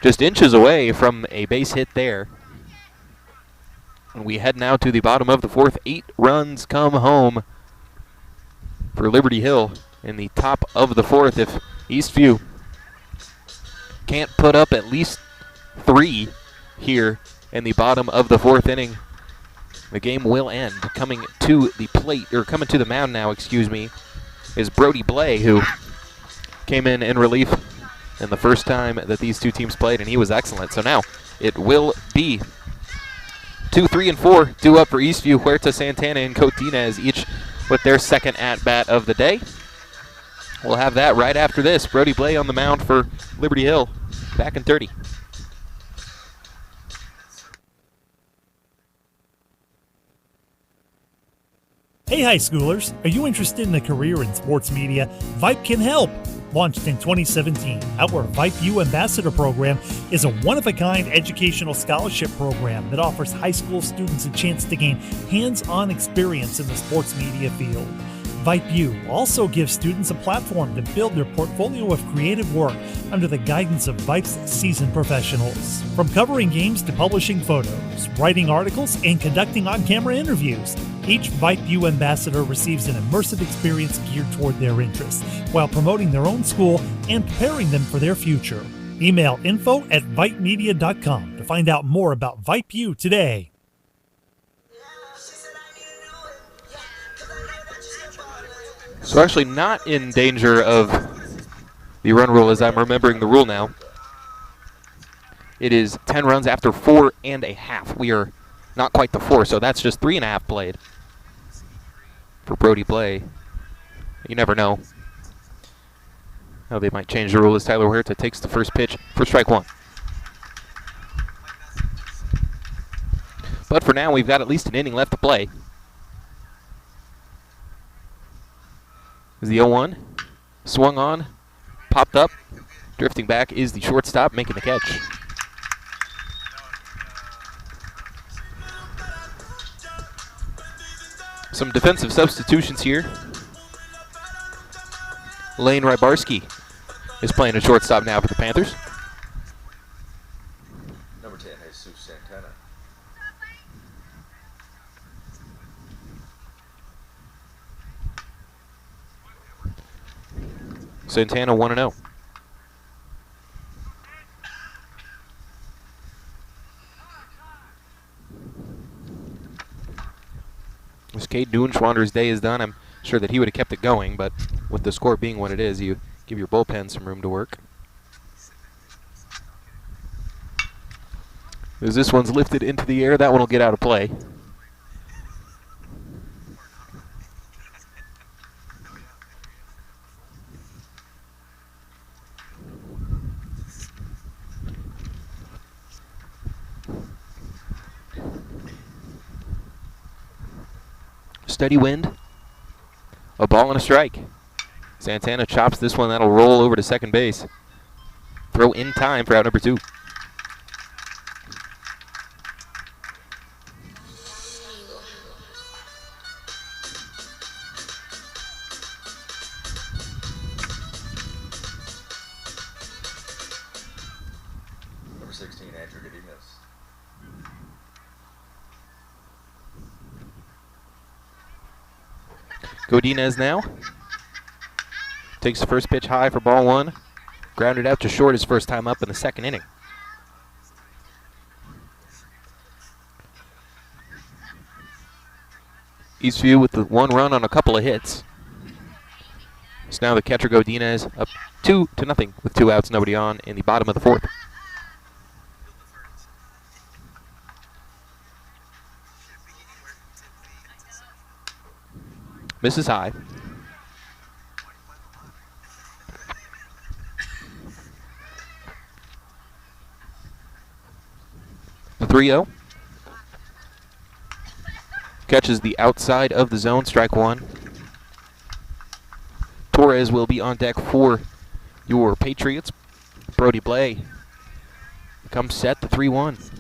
just inches away from a base hit there. And we head now to the bottom of the 4th. 8 runs come home for Liberty Hill in the top of the 4th. If Eastview can't put up at least 3 here in the bottom of the 4th inning, the game will end. Coming to the mound now, is Brody Blay, who came in relief in the first time that these two teams played, and he was excellent. So now it will be 2, 3, and 4 due up for Eastview. Huerta, Santana, and Cotinez each with their second at-bat of the day. We'll have that right after this. Brody Blay on the mound for Liberty Hill. Back in 30. Hey high schoolers, are you interested in a career in sports media? Vype can help. Launched in 2017, our Vype U Ambassador Program is a one-of-a-kind educational scholarship program that offers high school students a chance to gain hands-on experience in the sports media field. Vype U also gives students a platform to build their portfolio of creative work under the guidance of Vype's seasoned professionals. From covering games to publishing photos, writing articles, and conducting on-camera interviews, each Vype U ambassador receives an immersive experience geared toward their interests, while promoting their own school and preparing them for their future. Email info@vypemedia.com to find out more about Vype U today. So actually not in danger of the run rule as I'm remembering the rule now. It is 10 runs after 4 1/2. We are not quite to 4, so that's just 3 1/2 played for Brody Blay. You never know how they might change the rule as Tyler Huerta takes the first pitch for strike one. But for now, we've got at least an inning left to play. Is the 0-1. Swung on, popped up, Drifting back is the shortstop making the catch. Some defensive substitutions here. Lane Rybarski is playing a shortstop now for the Panthers. Number 10, Jesus Santana. Santana 1-0. As Cade Neuenschwander's day is done, I'm sure that he would have kept it going, but with the score being what it is, you give your bullpen some room to work. As this one's lifted into the air, that one will get out of play. Steady wind. A ball and a strike. Santana chops this one. That'll roll over to second base. Throw in time for out number 2. Number 16, Andrew Godinez. Godinez now. Takes the first pitch high for ball 1. Grounded out to short his first time up in the second inning. Eastview with the 1 run on a couple of hits. So now the catcher Godinez up 2-0 with 2 outs, nobody on in the bottom of the 4th. Misses high. The 3-0. Catches the outside of the zone, strike 1. Torres will be on deck for your Patriots. Brody Blay comes set, the 3-1.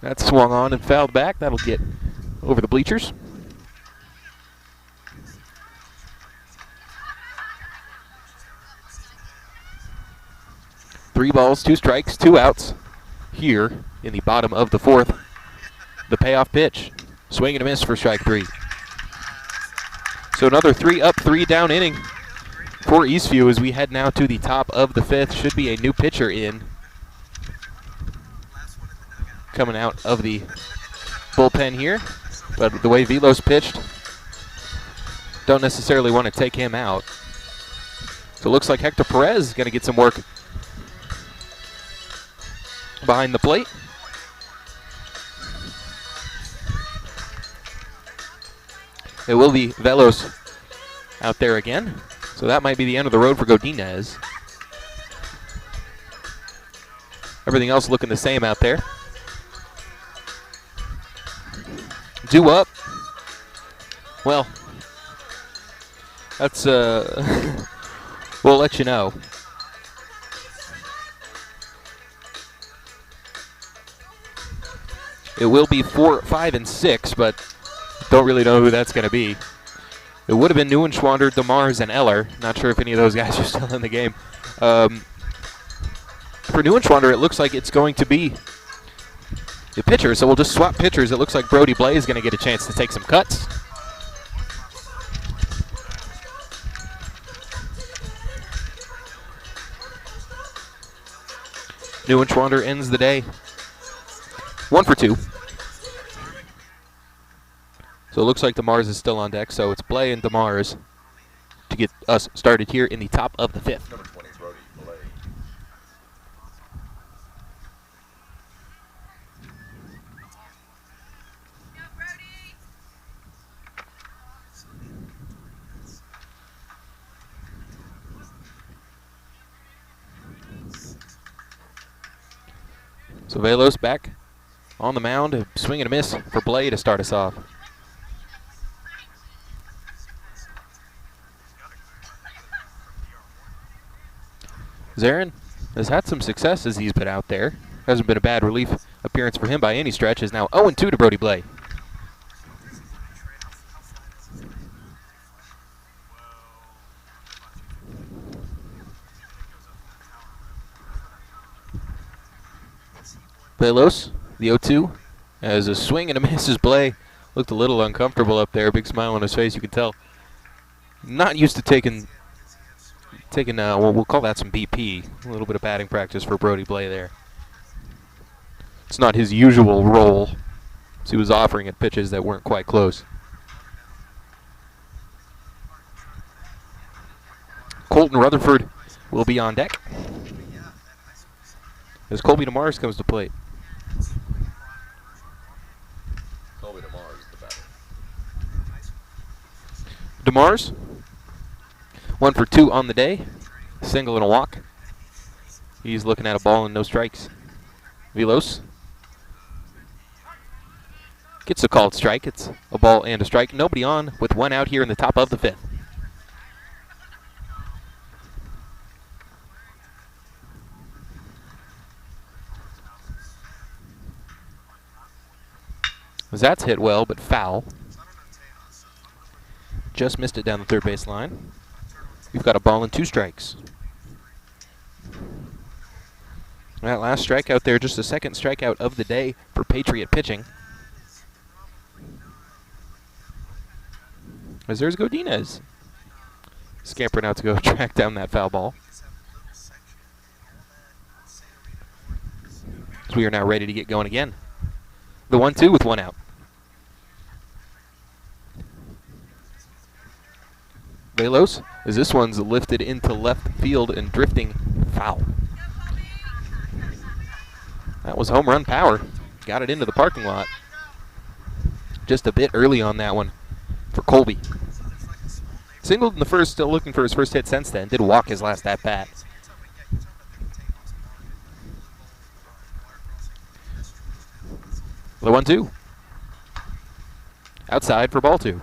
That's swung on and fouled back. That'll get over the bleachers. Three balls, 2 strikes, 2 outs here in the bottom of the 4th. The payoff pitch. Swing and a miss for strike 3. So another 3 up, 3 down inning for Eastview as we head now to the top of the 5th. Should be a new pitcher in. Coming out of the bullpen here. But the way Velos pitched, don't necessarily want to take him out. So it looks like Hector Perez is going to get some work behind the plate. It will be Velos out there again. So that might be the end of the road for Godinez. Everything else looking the same out there. Due up. Well, that's we'll let you know. It will be 4, 5, and 6, but don't really know who that's going to be. It would have been Neuenschwander, DeMars, and Eller. Not sure if any of those guys are still in the game. For Neuenschwander, it looks like it's going to be the pitcher, so we'll just swap pitchers. It looks like Brody Blay is going to get a chance to take some cuts. Neuenschwander ends the day 1 for 2. So it looks like DeMars is still on deck, so it's Blay and DeMars to get us started here in the top of the 5th. Number 20, Brody Blay. So Velos back on the mound, a swing and a miss for Blay to start us off. Zarin has had some success as he's been out there. Hasn't been a bad relief appearance for him by any stretch. Is now 0-2 to Brody Blay. Velos, the 0-2, as a swing and a miss as Blay looked a little uncomfortable up there. Big smile on his face, you can tell. Not used to taking well, we'll call that some BP. A little bit of batting practice for Brody Blay there. It's not his usual role, so he was offering at pitches that weren't quite close. Colton Rutherford will be on deck as Colby DeMars comes to plate. Colby DeMars is the batter. DeMars, 1 for 2 on the day, single and a walk. He's looking at a ball and no strikes. Velos gets a called strike. It's a ball and a strike. Nobody on with 1 out here in the top of the 5th. That's hit well, but foul. Just missed it down the third base line. We've got a ball and 2 strikes. That last strikeout there, just the second strikeout of the day for Patriot pitching. As there's Godinez. Scampering out to go track down that foul ball. So we are now ready to get going again. The 1-2 with 1 out. Velos, as this one's lifted into left field and drifting foul. That was home run power. Got it into the parking lot. Just a bit early on that one for Colby. Singled in the first, still looking for his first hit since then. Did walk his last at bat. The 1-2. Outside for ball 2.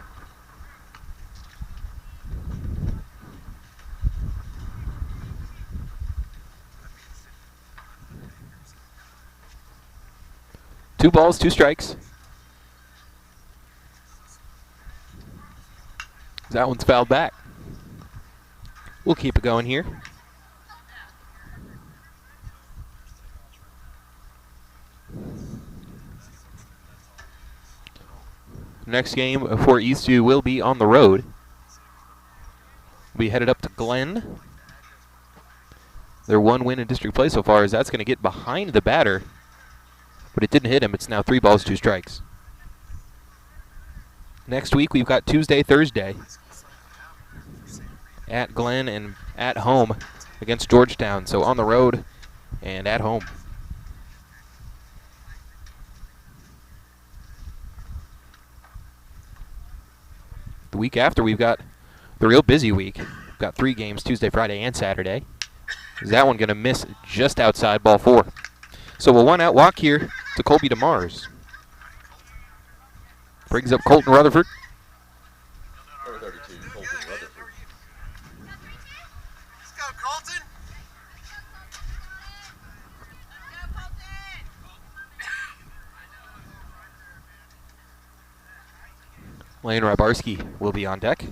Two balls, 2 strikes. That one's fouled back. We'll keep it going here. Next game for Eastview will be on the road. We headed up to Glen. Their 1 win in district play so far, as that's going to get behind the batter. But it didn't hit him. It's now 3 balls, 2 strikes. Next week we've got Tuesday, Thursday at Glen and at home against Georgetown. So on the road and at home. The week after we've got the real busy week. We've got 3 games Tuesday, Friday, and Saturday. Is that one going to miss just outside ball 4? So a 1 out walk here to Colby DeMars. Brings up Colton Rutherford. Number 32, Colton Rutherford. Let's go, Colton! Lane Rybarski will be on deck.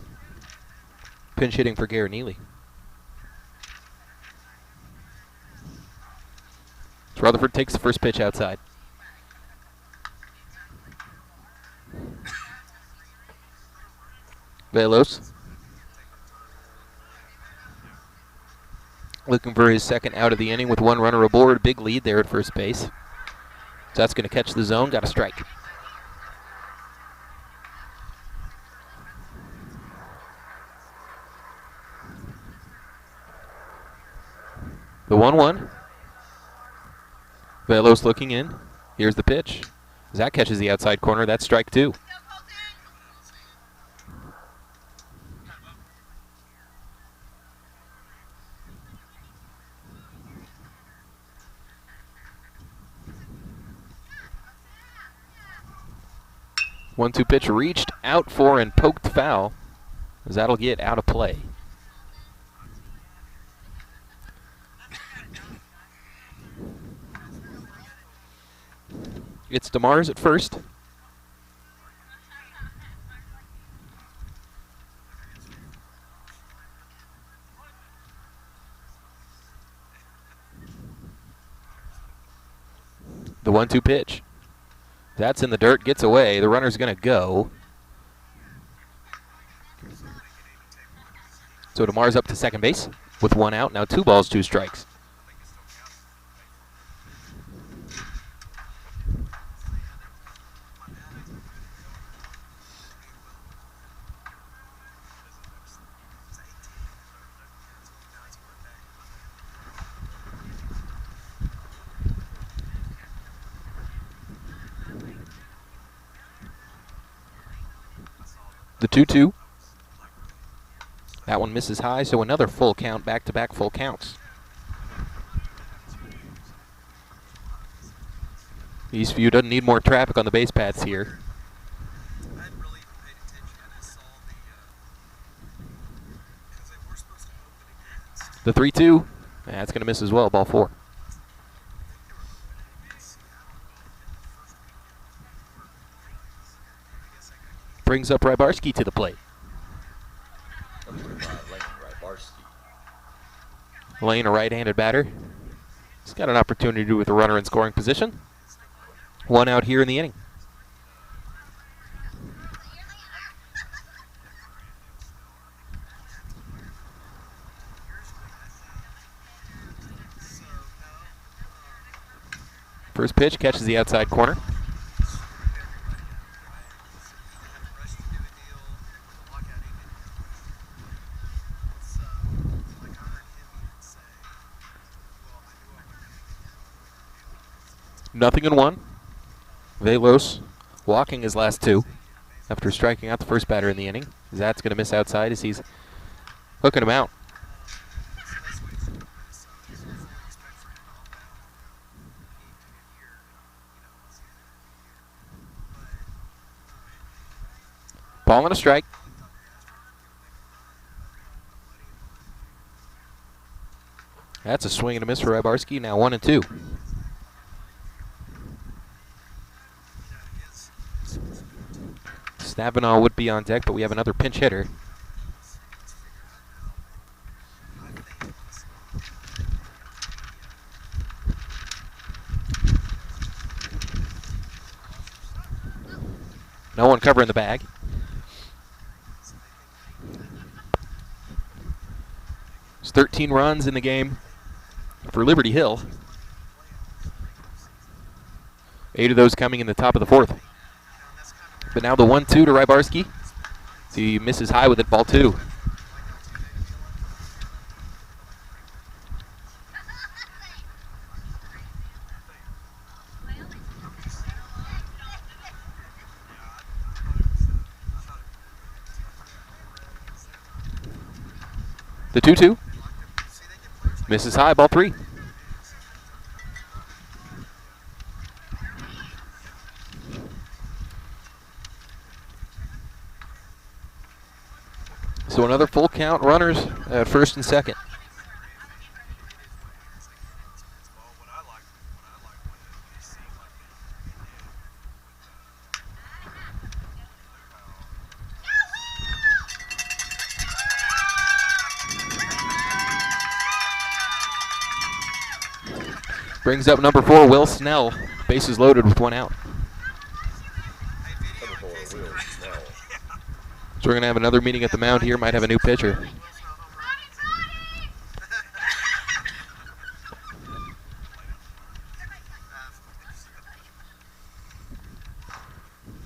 Pinch hitting for Garrett Neely. Rutherford takes the first pitch outside. Velos looking for his second out of the inning with 1 runner aboard. Big lead there at first base. So that's going to catch the zone. Got a strike. The 1-1. Velos looking in. Here's the pitch. Zach catches the outside corner. That's strike 2. One-two pitch reached out for and poked foul, as that'll get out of play. It's DeMars at first. The 1-2 pitch. That's in the dirt, gets away. The runner's going to go. So DeMar's up to second base with 1 out. Now 2 balls, 2 strikes. The 2-2. That one misses high, so another full count, back-to-back full counts. Eastview doesn't need more traffic on the base paths here. The 3-2. That's going to miss as well, ball 4. Brings up Rybarski to the plate. Lane, a right-handed batter. He's got an opportunity with a runner in scoring position. 1 out here in the inning. First pitch catches the outside corner. Nothing in 1. Velos walking his last 2 after striking out the first batter in the inning. Zat's going to miss outside as he's hooking him out. Ball and a strike. That's a swing and a miss for Rybarski. Now 1-2. Snavinaw would be on deck, but we have another pinch hitter. No one covering the bag. There's 13 runs in the game for Liberty Hill. 8 of those coming in the top of the 4th. But now the 1-2 to Rybarski. He misses high with it, ball 2. The 2-2. Misses high, ball 3. So another full count, runners at first and second. Brings up number 4, Will Snell. Bases loaded with 1 out. So we're going to have another meeting at the mound here. Might have a new pitcher.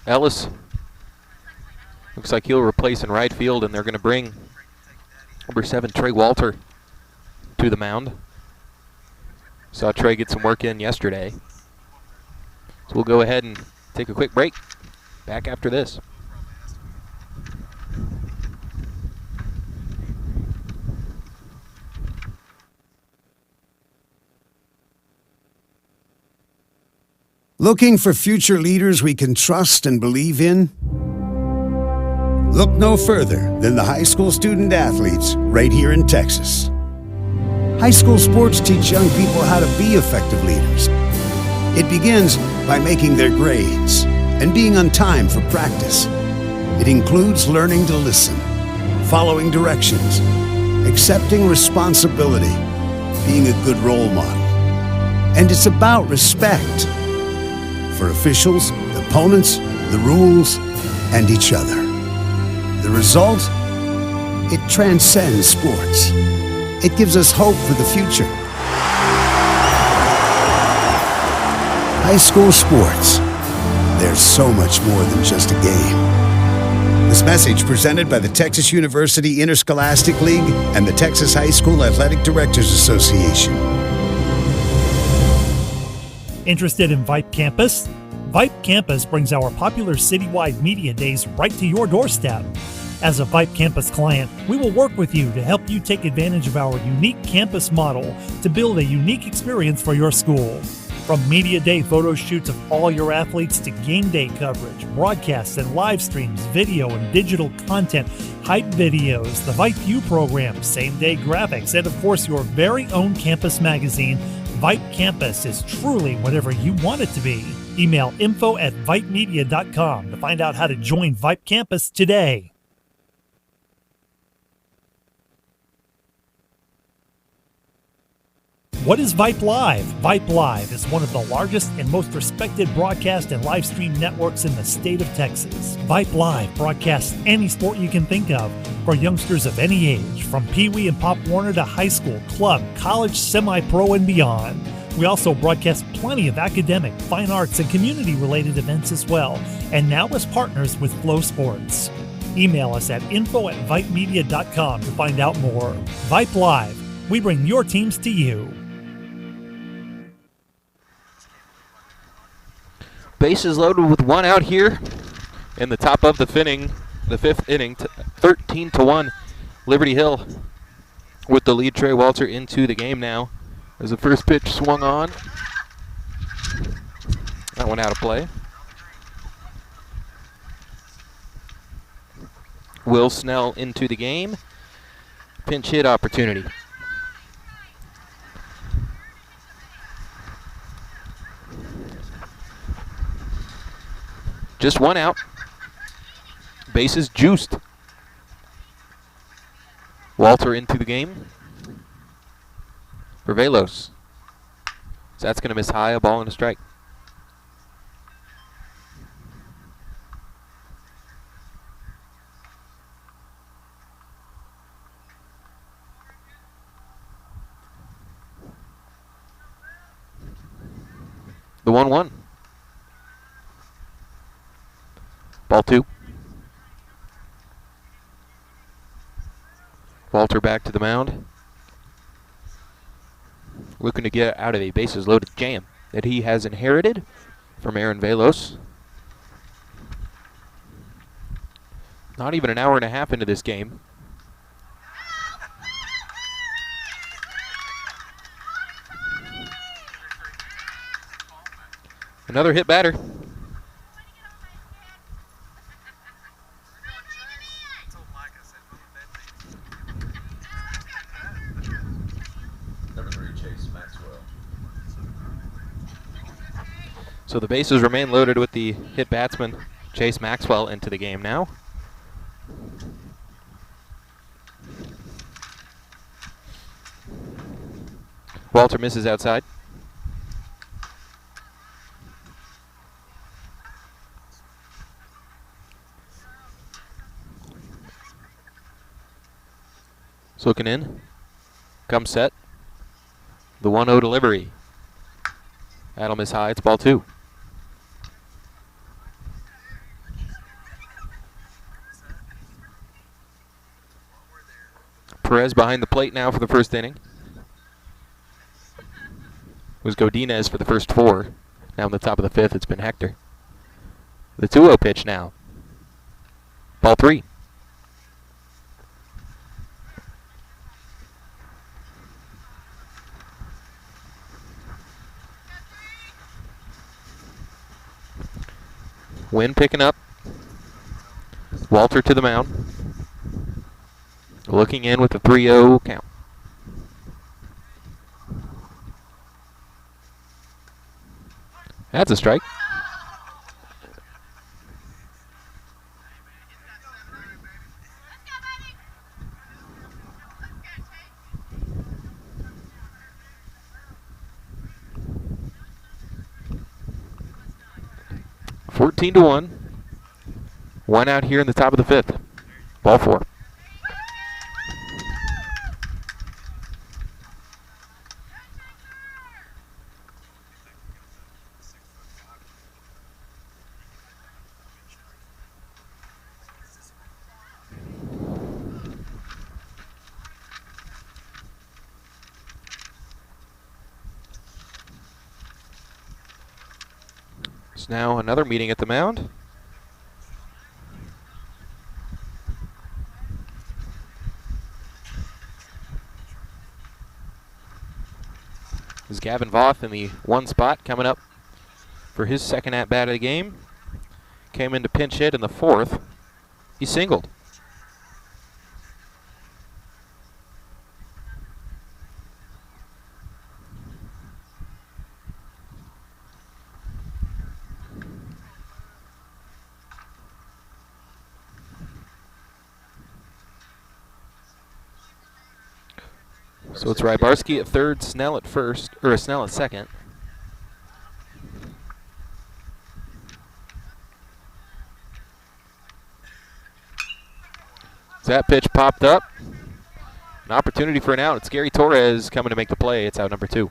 Ellis looks like he'll replace in right field, and they're going to bring number 7, Trey Walter, to the mound. Saw Trey get some work in yesterday. So we'll go ahead and take a quick break. Back after this. Looking for future leaders we can trust and believe in? Look no further than the high school student athletes right here in Texas. High school sports teach young people how to be effective leaders. It begins by making their grades and being on time for practice. It includes learning to listen, following directions, accepting responsibility, being a good role model. And it's about respect for officials, opponents, the rules, and each other. The result? It transcends sports. It gives us hope for the future. High school sports. There's so much more than just a game. This message presented by the Texas University Interscholastic League and the Texas High School Athletic Directors Association. Interested in Vype Campus? Vype Campus brings our popular citywide media days right to your doorstep. As a Vype Campus client, we will work with you to help you take advantage of our unique campus model to build a unique experience for your school. From media day photo shoots of all your athletes to game day coverage, broadcasts and live streams, video and digital content, hype videos, the Vype U program, same-day graphics, and of course your very own campus magazine, Vype Campus is truly whatever you want it to be. Email info@vypemedia.com to find out how to join Vype Campus today. What is Vype Live? Vype Live is one of the largest and most respected broadcast and live stream networks in the state of Texas. Vype Live broadcasts any sport you can think of for youngsters of any age, from Pee Wee and Pop Warner to high school, club, college, semi-pro, and beyond. We also broadcast plenty of academic, fine arts, and community-related events as well, and now as partners with Flow Sports. Email us at info@vypemedia.com to find out more. Vype Live. We bring your teams to you. Bases loaded with one out here in the top of the fifth inning, 13-1. Liberty Hill with the lead. Trey Walter into the game now as the first pitch swung on. That one out of play. Will Snell into the game. Pinch hit opportunity. Just one out. Bases juiced. Walter into the game for Velos. So that's going to miss high, a ball and a strike. The 1-1. Ball two. Walter back to the mound. Looking to get out of a bases loaded jam that he has inherited from Aaron Velos. Not even an hour and a half into this game. Another hit batter. So the bases remain loaded with the hit batsman, Chase Maxwell, into the game now. Walter misses outside. It's looking in. Comes set. The 1-0 delivery. That'll miss high. It's ball two. Perez behind the plate now for the first inning. It was Godinez for the first four. Now in the top of the fifth, it's been Hector. The 2-0 pitch now. Ball three. Wind picking up. Walter to the mound. Looking in with a 3-0 count. That's a strike. Fourteen to 1. One out here in the top of the fifth. Ball four. It's now another meeting at the mound. Is Gavin Voth in the one spot coming up for his second at-bat of the game. Came into pinch hit in the fourth. He singled. So it's Rybarski at third, Snell at first, or Snell at second. That pitch popped up. An opportunity for an out. It's Gary Torres coming to make the play. It's out number 2.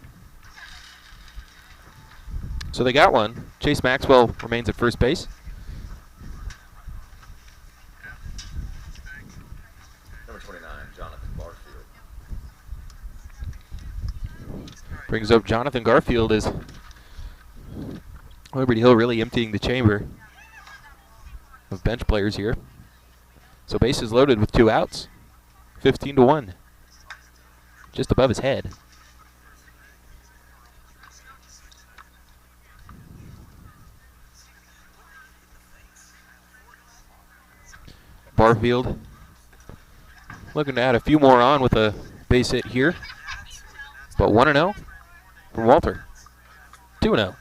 So they got one. Chase Maxwell remains at first base. Number 29, Jonathan Barfield. Brings up Jonathan Garfield as Liberty Hill really emptying the chamber of bench players here. So bases loaded with 2 outs. 15 to 1. Just above his head. Barfield looking to add a few more on with a base hit here. But 1-0 from Walter. 2-0.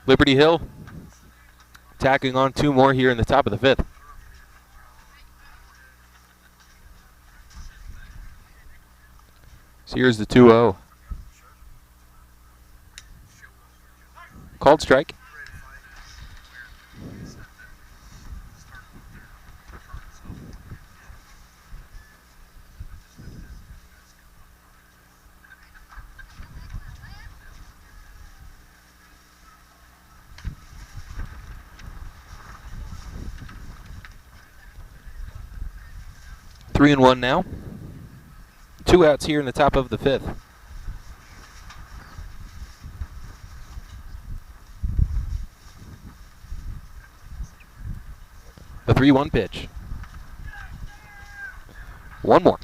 Liberty Hill tacking on 2 more here in the top of the 5th. So here's the 2-0. Called strike. Three and 1 now. 2 outs here in the top of the 5th. The 3-1 pitch. One more.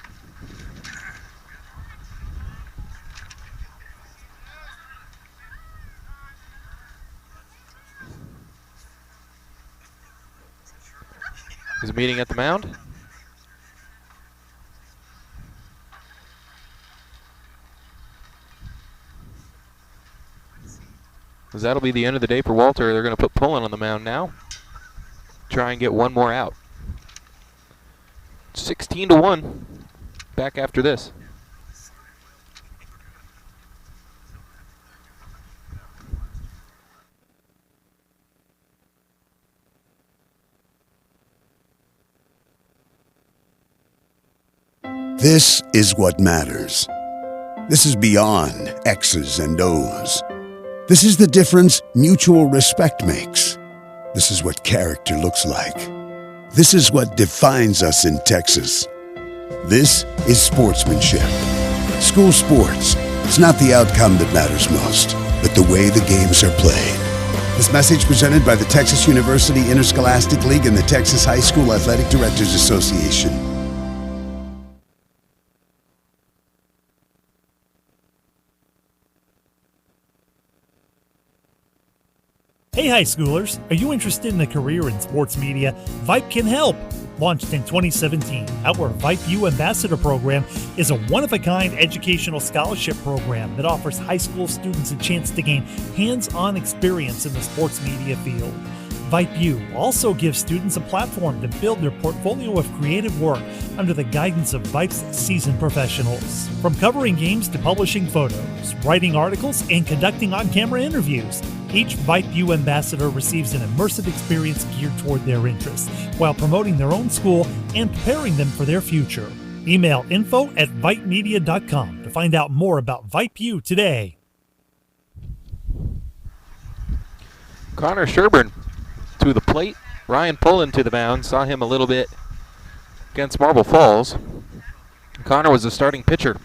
Is a meeting at the mound. Because that'll be the end of the day for Walter. They're going to put Pullen on the mound now. Try and get one more out. 16 to 1. Back after this. This is what matters. This is beyond X's and O's. This is the difference mutual respect makes. This is what character looks like. This is what defines us in Texas. This is sportsmanship. School sports. It's not the outcome that matters most, but the way the games are played. This message presented by the Texas University Interscholastic League and the Texas High School Athletic Directors Association. Hey high schoolers, are you interested in a career in sports media? Vype can help. Launched in 2017, our Vype U Ambassador Program is a one-of-a-kind educational scholarship program that offers high school students a chance to gain hands-on experience in the sports media field. Vype U also gives students a platform to build their portfolio of creative work under the guidance of Vype's seasoned professionals. From covering games to publishing photos, writing articles, and conducting on-camera interviews, each Vype U ambassador receives an immersive experience geared toward their interests, while promoting their own school and preparing them for their future. Email info@vypemedia.com to find out more about Vype U today. Connor Sherburn to the plate. Ryan Pullen to the mound. Saw him a little bit against Marble Falls. Connor was the starting pitcher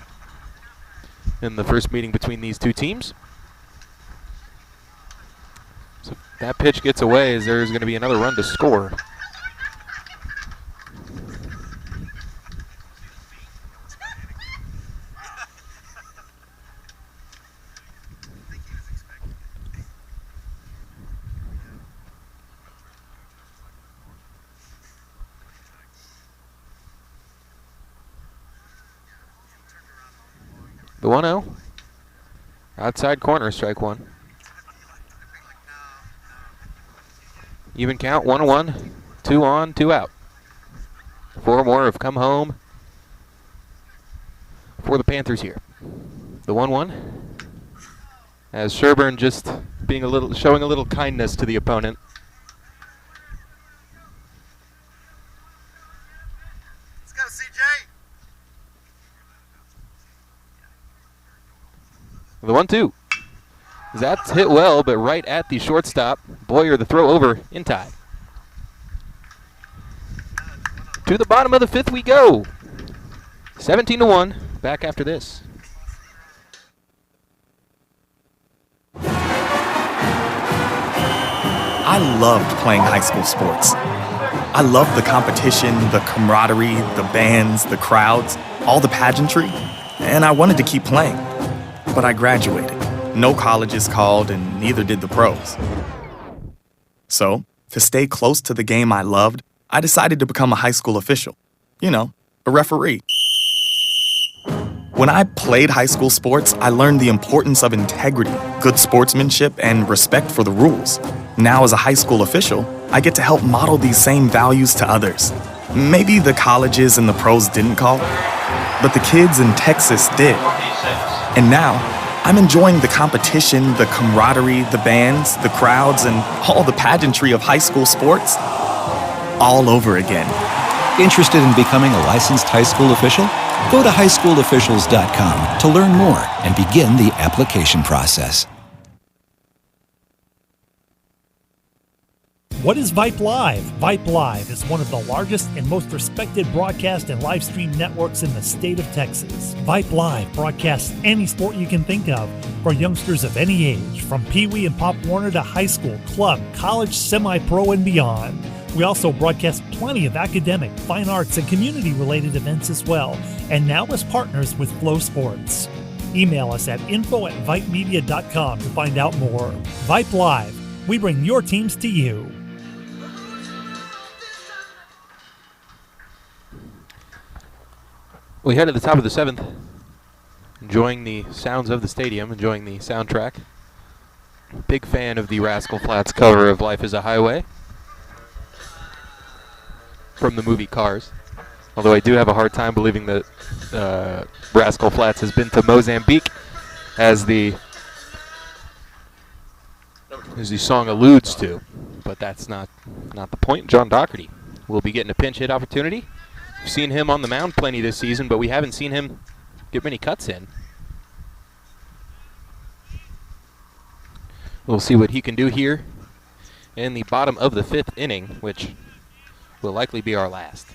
in the first meeting between these two teams. So if that pitch gets away, as there's going to be another run to score. The 1-0. Outside corner, strike one. Even count, 1-1. 2 on, 2 out. 4 more have come home for the Panthers here. The 1-1. As Sherburn just showing a little kindness to the opponent. Let's go, CJ. The 1-2. That's hit well, but right at the shortstop. Boyer, the throw over in time. To the bottom of the 5th we go. 17-1. Back after this. I loved playing high school sports. I loved the competition, the camaraderie, the bands, the crowds, all the pageantry, and I wanted to keep playing. But I graduated. No colleges called, and neither did the pros. So, to stay close to the game I loved, I decided to become a high school official. You know, a referee. When I played high school sports, I learned the importance of integrity, good sportsmanship, and respect for the rules. Now, as a high school official, I get to help model these same values to others. Maybe the colleges and the pros didn't call, but the kids in Texas did. And now, I'm enjoying the competition, the camaraderie, the bands, the crowds, and all the pageantry of high school sports all over again. Interested in becoming a licensed high school official? Go to highschoolofficials.com to learn more and begin the application process. What is Vype Live? Vype Live is one of the largest and most respected broadcast and live stream networks in the state of Texas. Vype Live broadcasts any sport you can think of for youngsters of any age, from Pee Wee and Pop Warner to high school, club, college, semi-pro, and beyond. We also broadcast plenty of academic, fine arts, and community-related events as well, and now as partners with Flow Sports. Email us at info@vypemedia.com to find out more. Vype Live. We bring your teams to you. We head to the top of the 7th, enjoying the sounds of the stadium, enjoying the soundtrack. Big fan of the Rascal Flatts cover of Life is a Highway from the movie Cars. Although I do have a hard time believing that Rascal Flatts has been to Mozambique, as the song alludes to. But that's not the point. John Doherty will be getting a pinch hit opportunity. We've seen him on the mound plenty this season, but we haven't seen him get many cuts in. We'll see what he can do here in the bottom of the 5th inning, which will likely be our last.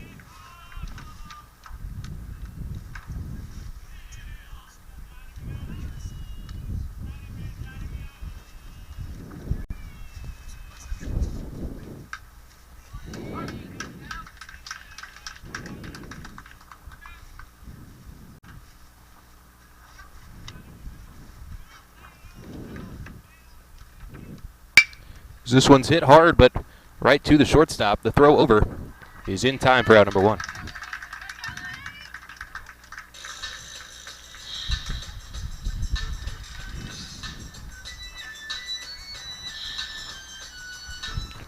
This one's hit hard, but right to the shortstop. The throw over is in time for out number 1.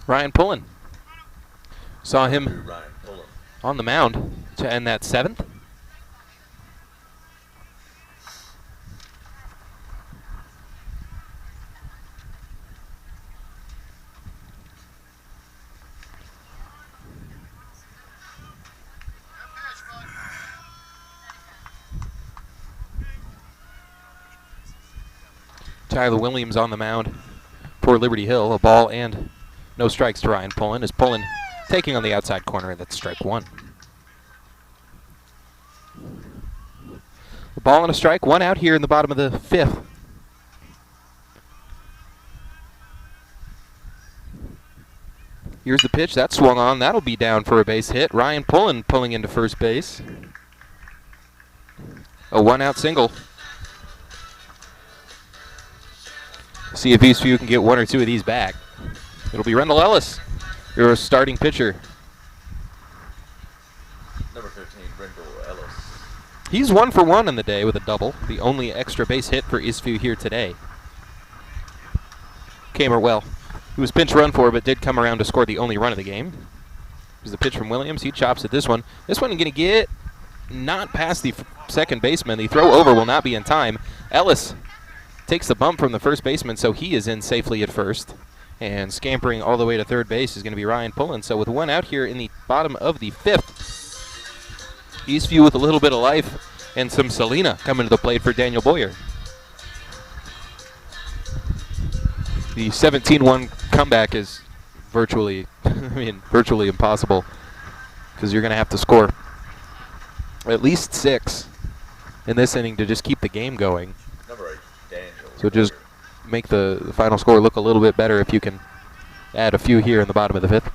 Ryan Pullen. Saw him Ryan Pullen. on the mound to end that 7th. Tyler Williams on the mound for Liberty Hill. A ball and no strikes to Ryan Pullen, as Pullen taking on the outside corner. That's strike 1. A ball and a strike, 1 out here in the bottom of the 5th. Here's the pitch. That swung on. That'll be down for a base hit. Ryan Pullen pulling into first base. A 1-out single. See if Eastview can get 1 or 2 of these back. It'll be Rendell Ellis, your starting pitcher. Number 15, Rendell Ellis. He's 1 for 1 in the day with a double. The only extra base hit for Eastview here today. Well, he was pinch run for, but did come around to score the only run of the game. Here's the pitch from Williams. He chops at this one. This one going to get not past the second baseman. The throw over will not be in time. Ellis takes the bump from the first baseman, so he is in safely at first. And scampering all the way to third base is going to be Ryan Pullen. So with 1 out here in the bottom of the 5th, Eastview with a little bit of life and some Selena coming to the plate for Daniel Boyer. The 17-1 comeback is virtually impossible, because you're going to have to score at least 6 in this inning to just keep the game going. Number 8, Daniel. So just make the final score look a little bit better if you can add a few here in the bottom of the 5th.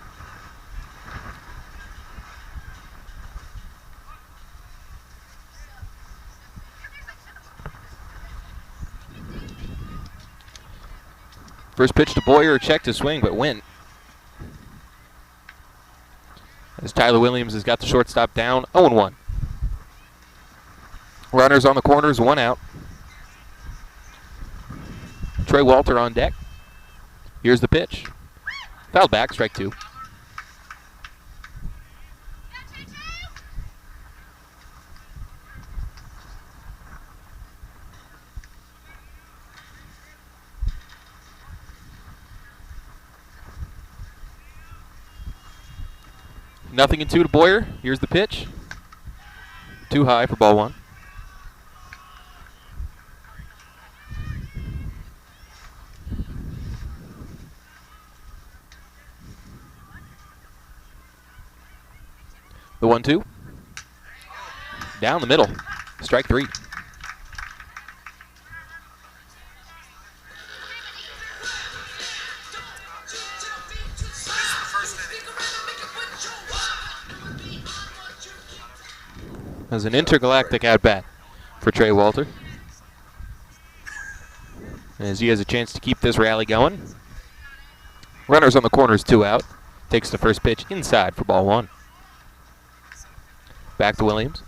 First pitch to Boyer, checked his swing, but went. As Tyler Williams has got the shortstop down, 0-1. Runners on the corners, 1 out. Trey Walter on deck. Here's the pitch. Fouled back, strike 2. Nothing in 2 to Boyer. Here's the pitch. Too high for ball 1. The 1-2. Down the middle. Strike 3. As an intergalactic at-bat for Trey Walter, as he has a chance to keep this rally going. Runners on the corners, 2 out. Takes the first pitch inside for ball 1. Back to Williams.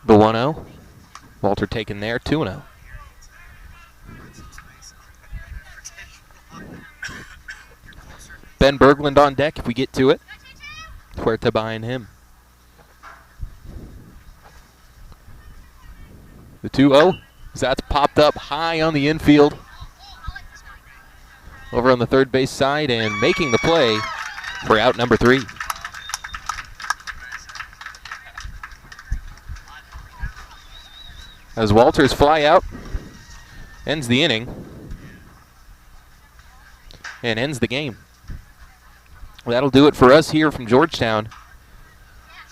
The 1-0. Walter taken there, 2-0. Ben Berglund on deck if we get to it. Fuerte behind him. The 2-0. That's popped up high on the infield. Over on the third base side and making the play for out number 3. As Walters fly out, ends the inning and ends the game. That'll do it for us here from Georgetown.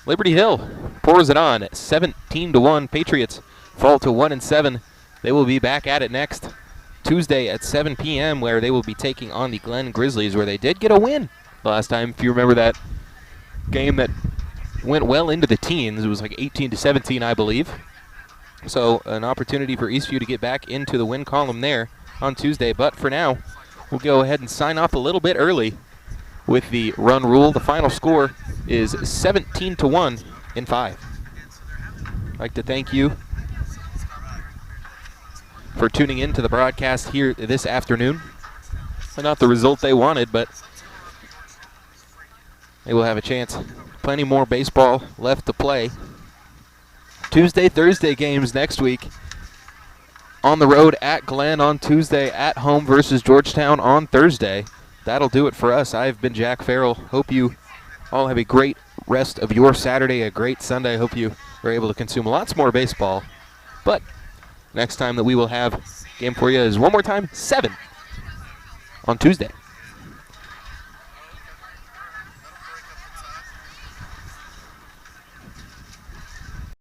Liberty Hill pours it on. 17-1. Patriots fall to 1-7. They will be back at it next Tuesday at 7 p.m. where they will be taking on the Glen Grizzlies, where they did get a win last time. If you remember that game that went well into the teens, it was like 18-17, I believe. So an opportunity for Eastview to get back into the win column there on Tuesday. But for now, we'll go ahead and sign off a little bit early with the run rule. The final score is 17-1 in 5. I'd like to thank you for tuning in to the broadcast here this afternoon. Not the result they wanted, but they will have a chance. Plenty more baseball left to play. Tuesday, Thursday games next week. On the road at Glenn on Tuesday, at home versus Georgetown on Thursday. That'll do it for us. I've been Jack Farrell. Hope you all have a great rest of your Saturday, a great Sunday. Hope you are able to consume lots more baseball. But next time that we will have game for you is one more time, 7 on Tuesday.